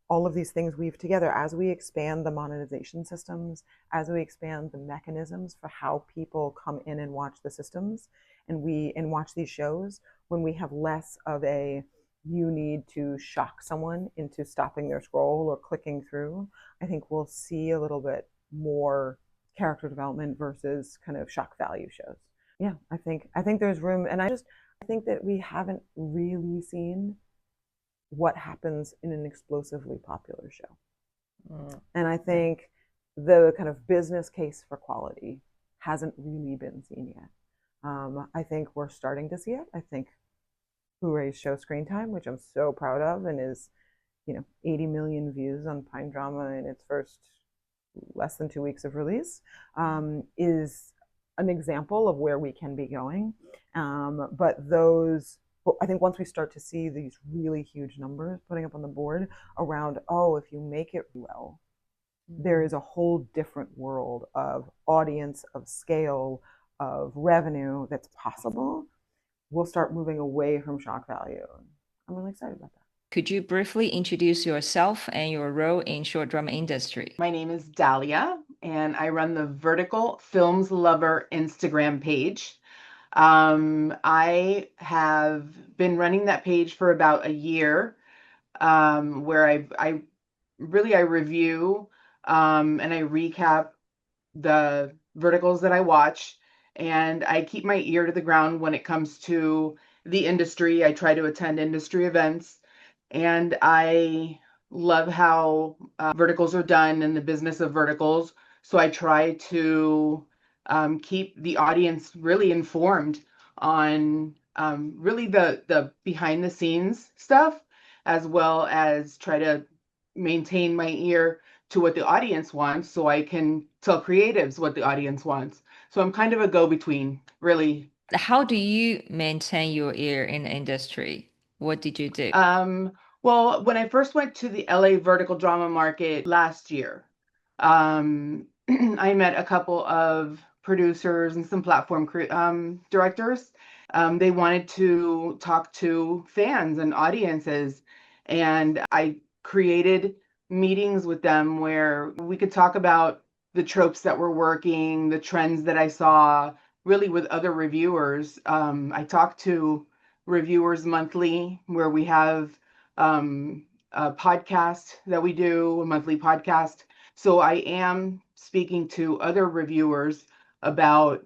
all of these things weave together, as we expand the monetization systems, as we expand the mechanisms for how people come in and watch the systems and watch these shows, when we have less of a you need to shock someone into stopping their scroll or clicking through, I think we'll see a little bit more character development versus kind of shock value shows. Yeah, I think there's room, and I think that we haven't really seen what happens in an explosively popular show. And I think the kind of business case for quality hasn't really been seen yet. I think we're starting to see it. I think Hoorae's show Screen Time, which I'm so proud of and is, 80 million views on Pine Drama in its first less than 2 weeks of release, is an example of where we can be going. But I think once we start to see these really huge numbers putting up on the board around, if you make it well, there is a whole different world of audience, of scale, of revenue that's possible. We'll start moving away from shock value. I'm really excited about that. Could you briefly introduce yourself and your role in short drama industry? My name is Dahlia, and I run the Vertical Films Lover Instagram page. I have been running that page for about a year, where I review and I recap the verticals that I watch, and I keep my ear to the ground when it comes to the industry. I try to attend industry events, and I love how verticals are done and the business of verticals. So I try to keep the audience really informed on really the behind the scenes stuff, as well as try to maintain my ear to what the audience wants so I can tell creatives what the audience wants. So I'm kind of a go-between, really. How do you maintain your ear in the industry? What did you do? Well, when I first went to the LA vertical drama market last year, I met a couple of producers and some platform directors. They wanted to talk to fans and audiences, and I created meetings with them where we could talk about the tropes that were working, the trends that I saw, really with other reviewers. I talked to reviewers monthly, where we have a podcast that we do, a monthly podcast. So I am speaking to other reviewers about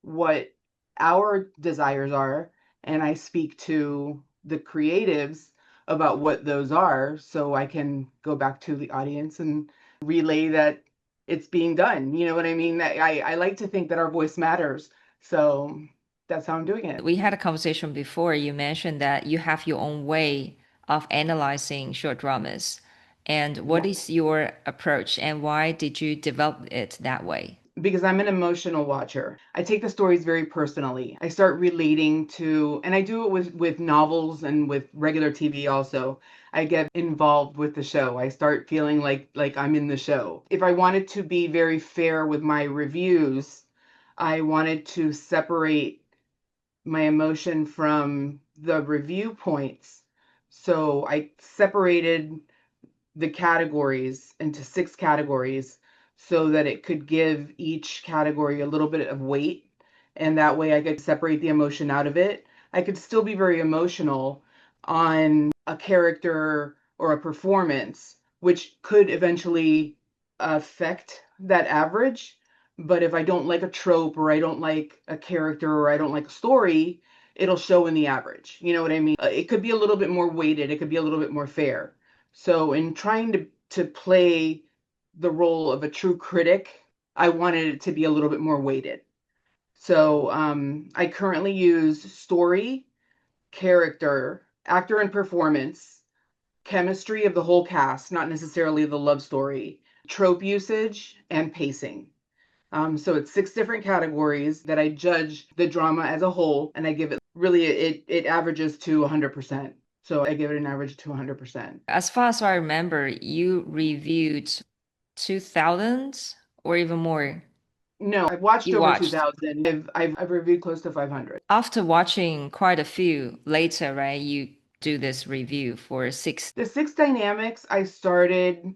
what our desires are, and I speak to the creatives about what those are, so I can go back to the audience and relay that it's being done. You know what I mean? I like to think that our voice matters. So that's how I'm doing it. We had a conversation before. You mentioned that you have your own way of analyzing short dramas. And what is your approach, and why did you develop it that way? Because I'm an emotional watcher. I take the stories very personally. I start relating to, and I do it with novels and with regular TV also. I get involved with the show. I start feeling like I'm in the show. If I wanted to be very fair with my reviews, I wanted to separate my emotion from the review points. So I separated the categories into 6 categories so that it could give each category a little bit of weight. And that way I could separate the emotion out of it. I could still be very emotional on a character or a performance, which could eventually affect that average. But if I don't like a trope, or I don't like a character, or I don't like a story, it'll show in the average. You know what I mean? It could be a little bit more weighted. It could be a little bit more fair. So in trying to play the role of a true critic, I wanted it to be a little bit more weighted. So I currently use story, character, actor and performance, chemistry of the whole cast, not necessarily the love story, trope usage, and pacing. So it's 6 different categories that I judge the drama as a whole, and I give it really, it averages to 100%. So I give it an average to 100%. As far as I remember, you reviewed 2000 or even more. No, I've watched You over watched. 2,000. I've reviewed close to 500. After watching quite a few later, right? You do this review for 6. The 6 dynamics I started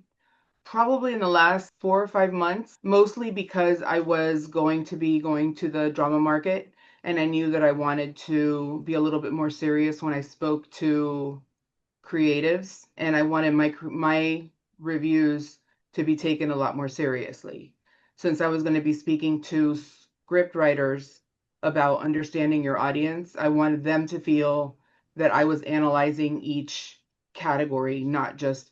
probably in the last 4 or 5 months, mostly because I was going to be going to the drama market, and I knew that I wanted to be a little bit more serious when I spoke to creatives, and I wanted my reviews to be taken a lot more seriously. Since I was going to be speaking to script writers about understanding your audience, I wanted them to feel that I was analyzing each category, not just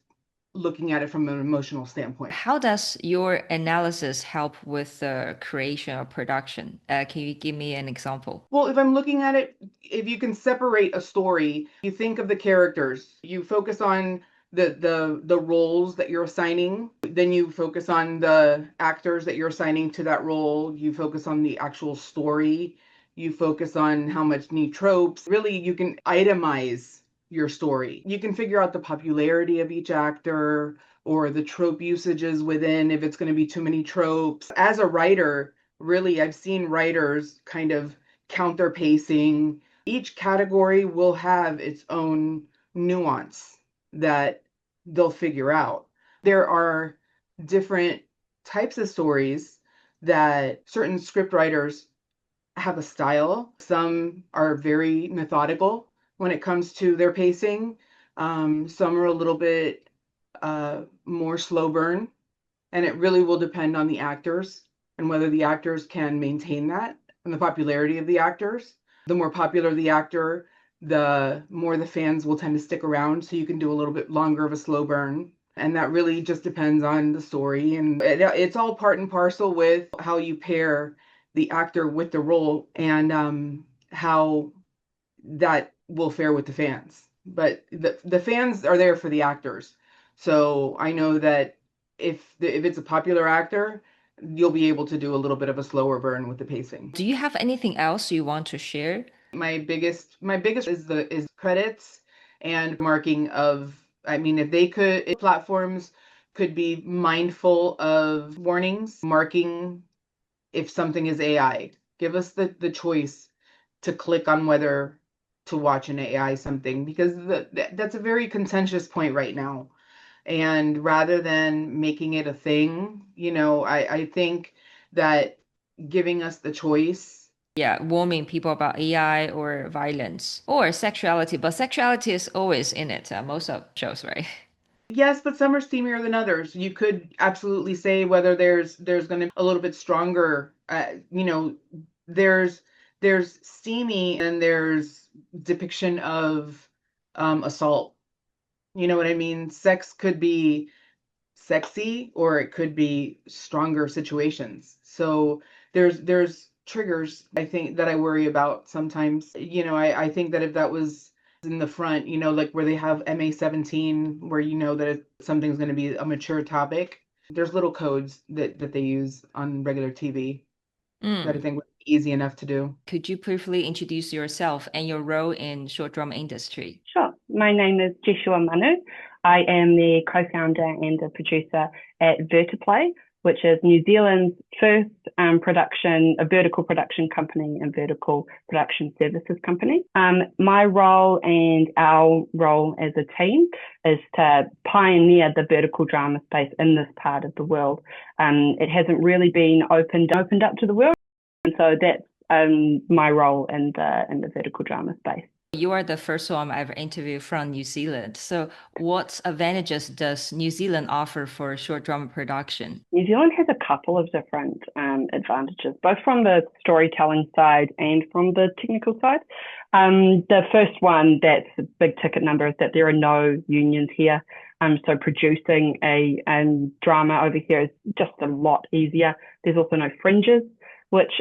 looking at it from an emotional standpoint. How does your analysis help with the creation or production? Can you give me an example? Well, if I'm looking at it, if you can separate a story, you think of the characters, you focus on the roles that you're assigning, then you focus on the actors that you're assigning to that role, you focus on the actual story, you focus on how much need tropes. Really, you can itemize your story. You can figure out the popularity of each actor or the trope usages within, if it's going to be too many tropes. As a writer, really, I've seen writers kind of counter pacing. Each category will have its own nuance that they'll figure out. There are different types of stories that certain script writers have a style. Some are very methodical when it comes to their pacing. Some are a little bit more slow burn, and it really will depend on the actors and whether the actors can maintain that and the popularity of the actors. The more popular the actor, the more the fans will tend to stick around, so you can do a little bit longer of a slow burn. And that really just depends on the story, and it's all part and parcel with how you pair the actor with the role, and how that will fare with the fans. But the fans are there for the actors. So I know that if it's a popular actor, you'll be able to do a little bit of a slower burn with the pacing. Do you have anything else you want to share? My biggest is credits and marking of, I mean, if platforms could be mindful of warnings, marking if something is AI. Give us the choice to click on whether to watch an AI something, because that's a very contentious point right now. And rather than making it a thing, I think that giving us the choice. Yeah, warning people about AI or violence or sexuality, but sexuality is always in it, most of shows, right? Yes, but some are steamier than others. You could absolutely say whether there's going to be a little bit stronger. There's steamy and there's depiction of assault. You know what I mean? Sex could be sexy or it could be stronger situations. So there's triggers, I think, that I worry about sometimes. I think that if that was in the front, like where they have MA-17, where that something's going to be a mature topic, there's little codes that they use on regular TV that I think would be easy enough to do. Could you briefly introduce yourself and your role in short drama industry? Sure. My name is Joshua Manu. I am the co-founder and the producer at Vertiplay, which is New Zealand's first a vertical production company and vertical production services company. My role and our role as a team is to pioneer the vertical drama space in this part of the world. It hasn't really been opened up to the world, and so that's my role in the vertical drama space. You are the first one I've interviewed from New Zealand. So what advantages does New Zealand offer for short drama production? New Zealand has a couple of different advantages, both from the storytelling side and from the technical side. The first one that's a big ticket number is that there are no unions here. So producing a drama over here is just a lot easier. There's also no fringes, which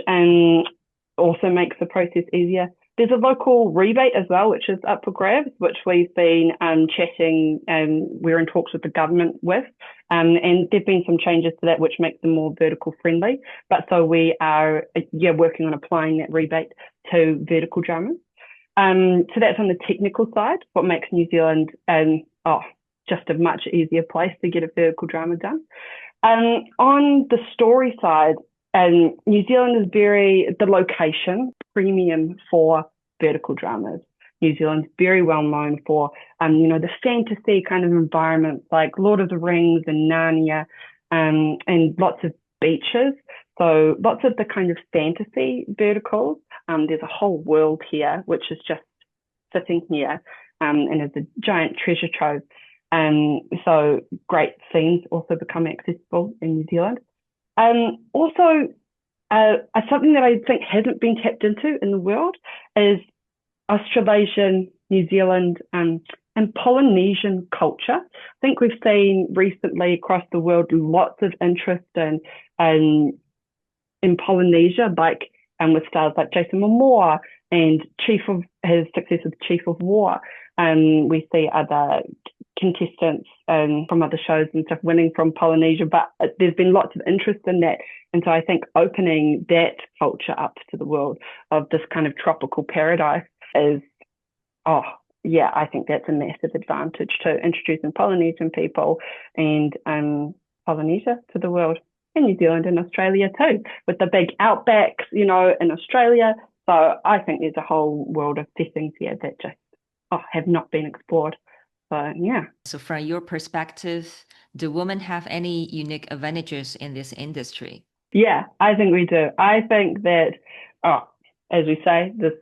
also makes the process easier. There's a local rebate as well, which is up for grabs, which we've been chatting and we're in talks with the government with. And there've been some changes to that, which makes them more vertical friendly. But so we are, working on applying that rebate to vertical dramas. So that's on the technical side, what makes New Zealand just a much easier place to get a vertical drama done. On the story side, New Zealand is the location premium for vertical dramas. New Zealand's very well known for, the fantasy kind of environments like Lord of the Rings and Narnia, and lots of beaches. So lots of the kind of fantasy verticals. There's a whole world here, which is just sitting here, and is a giant treasure trove. So great themes also become accessible in New Zealand. Also, something that I think hasn't been tapped into in the world is Australasian, New Zealand, and Polynesian culture. I think we've seen recently across the world lots of interest in Polynesia, like with stars like Jason Momoa and his success with Chief of War. We see other contestants from other shows and stuff winning from Polynesia, but there's been lots of interest in that. And so I think opening that culture up to the world of this kind of tropical paradise is, I think that's a massive advantage to introducing Polynesian people and Polynesia to the world, and New Zealand and Australia too, with the big outbacks, in Australia. So I think there's a whole world of settings here that just have not been explored. So, yeah. So from your perspective, do women have any unique advantages in this industry? Yeah, I think we do. I think that, as we say, this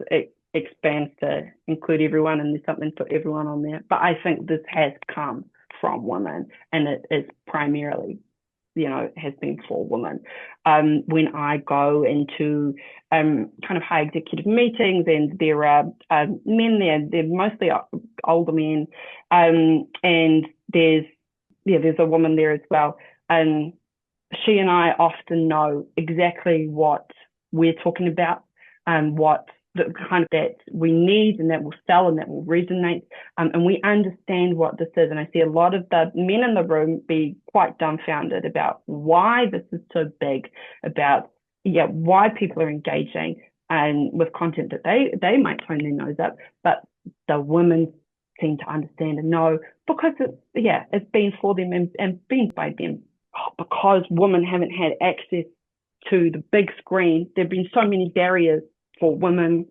expands to include everyone, and there's something for everyone on there. But I think this has come from women, and it is primarily, has been for women. When I go into kind of high executive meetings, and there are men there, they're mostly older men, and there's a woman there as well, and she and I often know exactly what we're talking about and what the kind of that we need and that will sell and that will resonate, and we understand what this is. And I see a lot of the men in the room be quite dumbfounded about why this is so big, about why people are engaging and with content that they might turn their nose up, but the women seem to understand and know because it's been for them and been by them. Because women haven't had access to the big screen, there have been so many barriers for women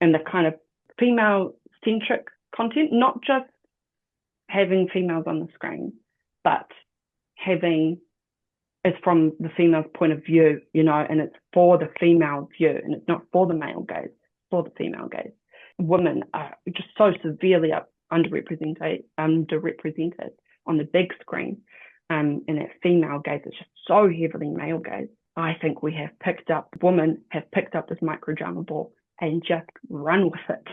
and the kind of female-centric content, not just having females on the screen, but having it's from the female's point of view, and it's for the female view, and it's not for the male gaze, it's for the female gaze. Women are just so severely underrepresented on the big screen. And that female gaze is just so heavily male gaze. I think women have picked up this microdrama ball and just run with it.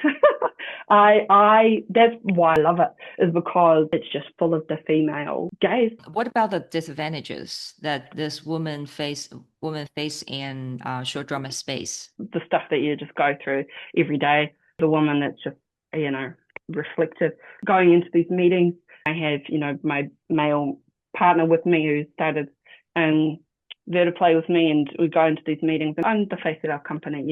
That's why I love it, is because it's just full of the female gaze. What about the disadvantages that this women face in short drama space? The stuff that you just go through every day. The woman that's just, reflective. Going into these meetings, I have, my male partner with me who started there to play with me, and we go into these meetings and I'm the face of our company,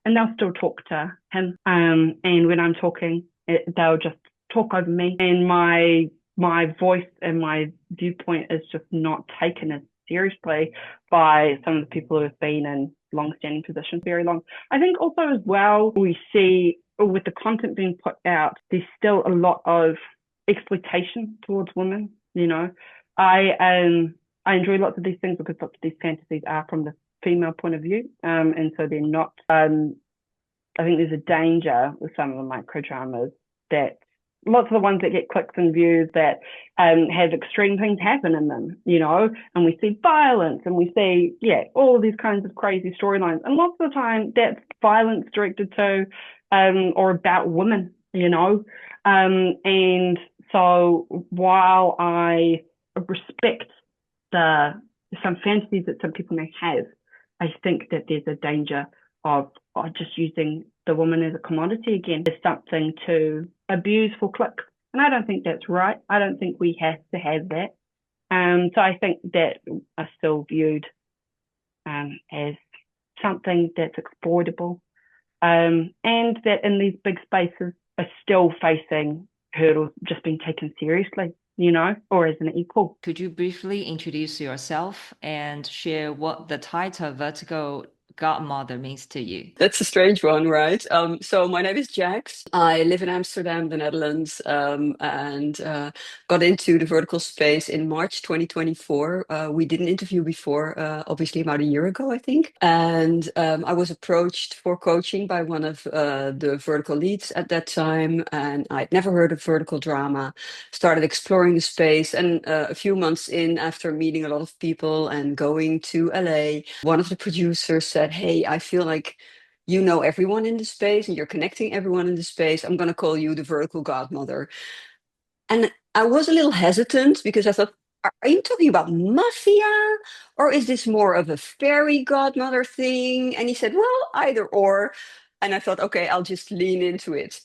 and they'll still talk to him. And when I'm talking, they'll just talk over me, and my voice and my viewpoint is just not taken as seriously by some of the people who have been in long-standing positions very long. I think also as well, we see with the content being put out, there's still a lot of exploitation towards women, I enjoy lots of these things because lots of these fantasies are from the female point of view, and so they're not I think there's a danger with some of the microdramas that lots of the ones that get clicks and views that have extreme things happen in them, and we see violence and we see, all of these kinds of crazy storylines. And lots of the time that's violence directed to or about women, and so while I respect some fantasies that some people may have, I think that there's a danger of just using the woman as a commodity again, as something to abuse for clicks. And I don't think that's right. I don't think we have to have that. So I think that are still viewed as something that's exploitable, and that in these big spaces are still facing hurdles just being taken seriously, or as an equal. Could you briefly introduce yourself and share what the title Vertical Godmother means to you? That's a strange one, right? So my name is Jax. I live in Amsterdam, the Netherlands, and got into the vertical space in March 2024. We did an interview before, obviously about a year ago, I think. And I was approached for coaching by one of the vertical leads at that time. And I'd never heard of vertical drama, started exploring the space. And a few months in, after meeting a lot of people and going to LA, one of the producers said, "Hey, I feel like you know everyone in the space and you're connecting everyone in the space. I'm going to call you the vertical godmother." And I was a little hesitant because I thought, are you talking about mafia, or is this more of a fairy godmother thing? And he said, well, either or. And I thought, okay, I'll just lean into it.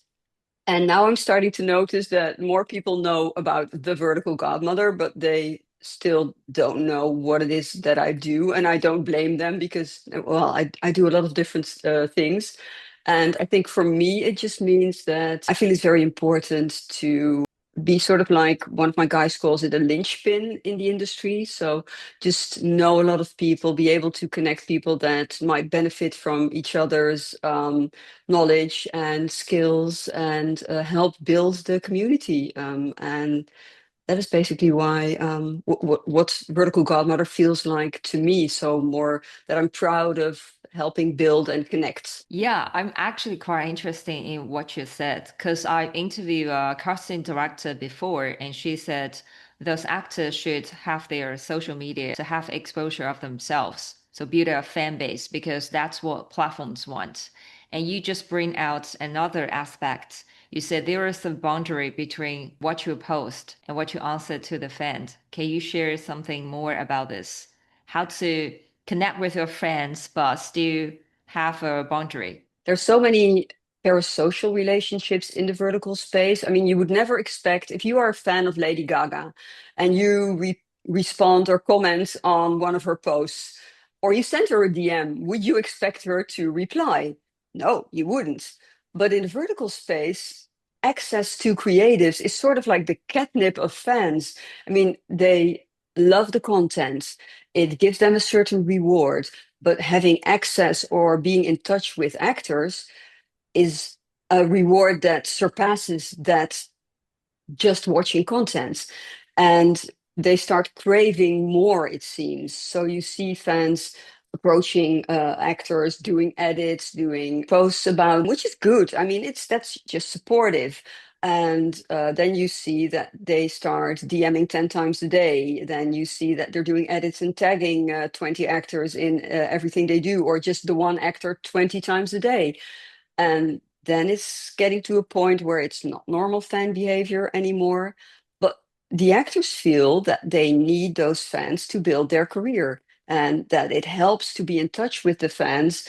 And now I'm starting to notice that more people know about the vertical godmother, but they still don't know what it is that I do. And I don't blame them because, well, I do a lot of different things. And I think for me, it just means that I feel it's very important to be sort of like one of my guys calls it a linchpin in the industry. So just know a lot of people, be able to connect people that might benefit from each other's knowledge and skills, and help build the community. And that is basically why what Vertical Godmother feels like to me. So more that I'm proud of helping build and connect. Yeah, I'm actually quite interested in what you said because I interviewed a casting director before, and she said those actors should have their social media to have exposure of themselves. So build a fan base because that's what platforms want. And you just bring out another aspect. You said there is a boundary between what you post and what you answer to the fan. Can you share something more about this? How to connect with your friends, but still have a boundary? There's so many parasocial relationships in the vertical space. I mean, you would never expect, if you are a fan of Lady Gaga and you respond or comment on one of her posts, or you send her a DM, would you expect her to reply? No, you wouldn't. But in the vertical space, access to creatives is sort of like the catnip of fans. I mean, they love the content. It gives them a certain reward, but having access or being in touch with actors is a reward that surpasses that just watching content. And they start craving more, it seems. So you see fans approaching actors, doing edits, doing posts about, which is good. I mean, that's just supportive. And then you see that they start DMing 10 times a day. Then you see that they're doing edits and tagging 20 actors in everything they do, or just the one actor 20 times a day. And then it's getting to a point where it's not normal fan behavior anymore. But the actors feel that they need those fans to build their career, and that it helps to be in touch with the fans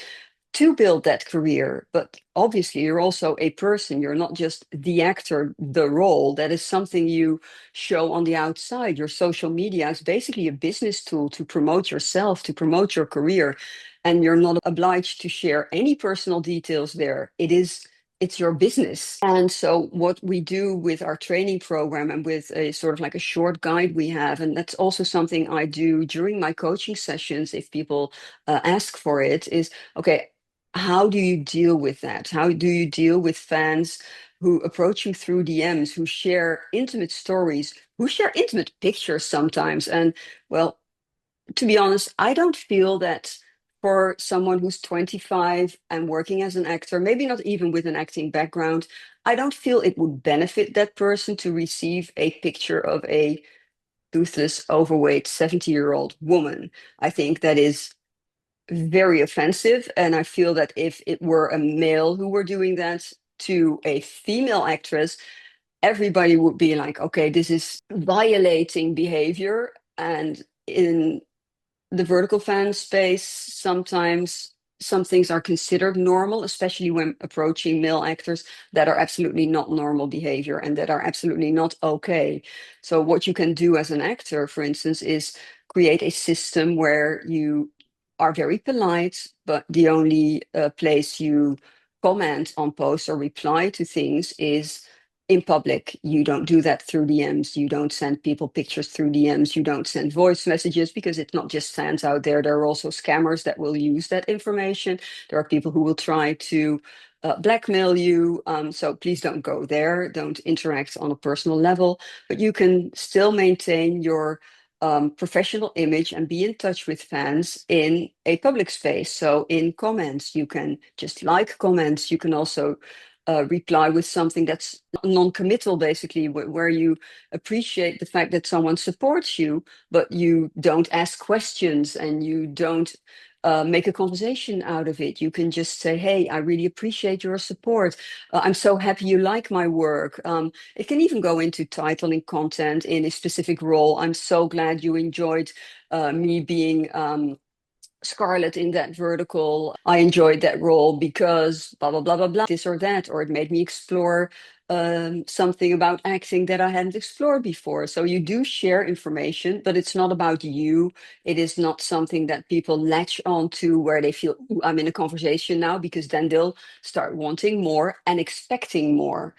to build that career. But obviously, you're also a person. You're not just the actor, the role. That is something you show on the outside. Your social media is basically a business tool to promote yourself, to promote your career. And you're not obliged to share any personal details there. It's your business. And so what we do with our training program and with a sort of like a short guide we have, and that's also something I do during my coaching sessions if people ask for it, is, okay, how do you deal with that? How do you deal with fans who approach you through DMs, who share intimate stories, who share intimate pictures sometimes? And well, to be honest, I don't feel that for someone who's 25 and working as an actor, maybe not even with an acting background, I don't feel it would benefit that person to receive a picture of a toothless, overweight 70-year-old woman. I think that is very offensive. And I feel that if it were a male who were doing that to a female actress, everybody would be like, okay, this is violating behavior. And in the vertical fan space, sometimes some things are considered normal, especially when approaching male actors that are absolutely not normal behavior and that are absolutely not okay. So what you can do as an actor, for instance, is create a system where you are very polite, but the only place you comment on posts or reply to things is in public. You don't do that through DMs. You don't send people pictures through DMs. You don't send voice messages, because it's not just fans out there. There are also scammers that will use that information. There are people who will try to blackmail you. So please don't go there. Don't interact on a personal level, but you can still maintain your professional image and be in touch with fans in a public space. So in comments, you can just like comments. You can also reply with something that's non-committal, basically, where you appreciate the fact that someone supports you, but you don't ask questions and you don't make a conversation out of it. You can just say, hey, I really appreciate your support. I'm so happy you like my work. It can even go into titling content in a specific role. I'm so glad you enjoyed me being Scarlett in that vertical. I enjoyed that role because blah, blah, blah, blah, blah, this or that, or it made me explore something about acting that I hadn't explored before. So you do share information, but it's not about you. It is not something that people latch on to where they feel, "Ooh, I'm in a conversation now," because then they'll start wanting more and expecting more.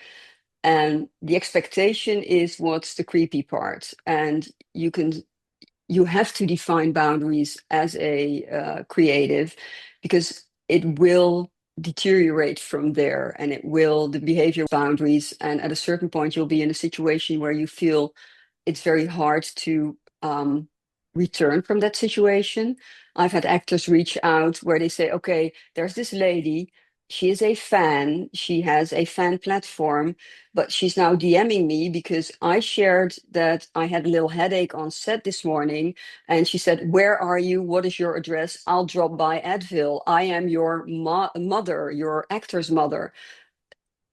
And the expectation is what's the creepy part. And you have to define boundaries as a creative, because it will deteriorate from there, and the behavior boundaries. And at a certain point, you'll be in a situation where you feel it's very hard to return from that situation. I've had actors reach out where they say, okay, there's this lady, she is a fan, she has a fan platform, but she's now DMing me because I shared that I had a little headache on set this morning. And she said, where are you? What is your address? I'll drop by Advil. I am your mother, your actor's mother.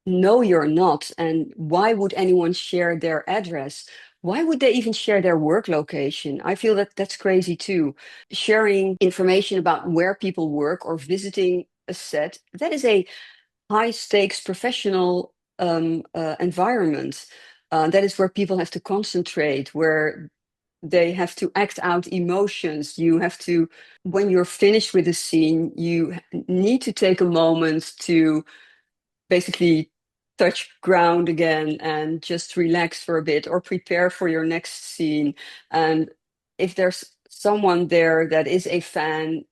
No, you're not. And why would anyone share their address? Why would they even share their work location? I feel that that's crazy too. Sharing information about where people work or visiting a set, that is a high stakes professional environment. That is where people have to concentrate, where they have to act out emotions. You have to, when you're finished with a scene, you need to take a moment to basically touch ground again and just relax for a bit or prepare for your next scene. And if there's someone there that is a fan,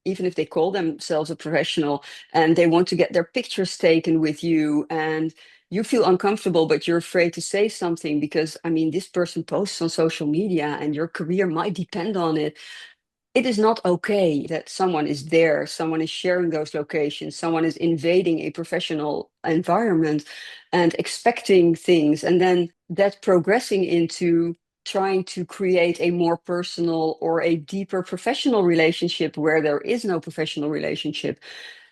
even if they call themselves a professional, and they want to get their pictures taken with you, and you feel uncomfortable, but you're afraid to say something because, I mean, this person posts on social media and your career might depend on it. It is not okay that someone is there, someone is sharing those locations, someone is invading a professional environment and expecting things, and then that progressing into trying to create a more personal or a deeper professional relationship where there is no professional relationship.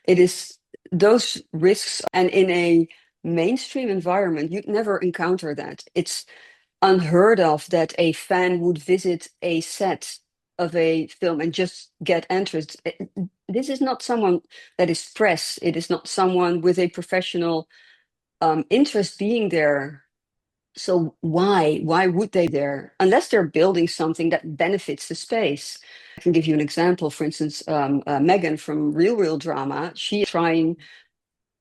It is those risks, and in a mainstream environment, you'd never encounter that. It's unheard of that a fan would visit a set of a film and just get interest. This is not someone that is press. It is not someone with a professional interest being there. So why would they there unless they're building something that benefits the space? I can give you an example. For instance, Megan from Real Drama, she is trying,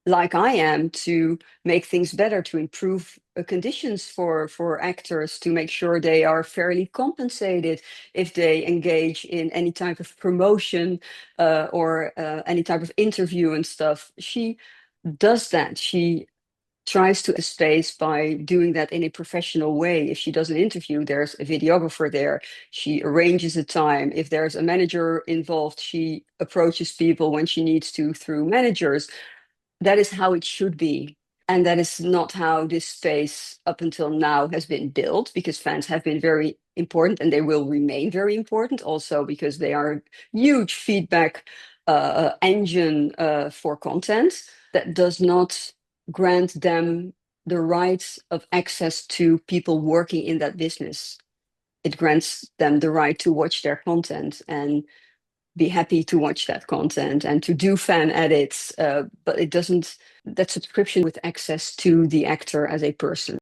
like I am, to make things better, to improve conditions for actors, to make sure they are fairly compensated if they engage in any type of promotion or any type of interview and stuff. She does that. She tries to a space by doing that in a professional way. If she does an interview, there's a videographer there. She arranges a time. If there's a manager involved, she approaches people when she needs to through managers. That is how it should be. And that is not how this space up until now has been built, because fans have been very important and they will remain very important also because they are a huge feedback engine for content. That does not grant them the right of access to people working in that business. It grants them the right to watch their content and be happy to watch that content and to do fan edits, but it doesn't, that subscription with access to the actor as a person.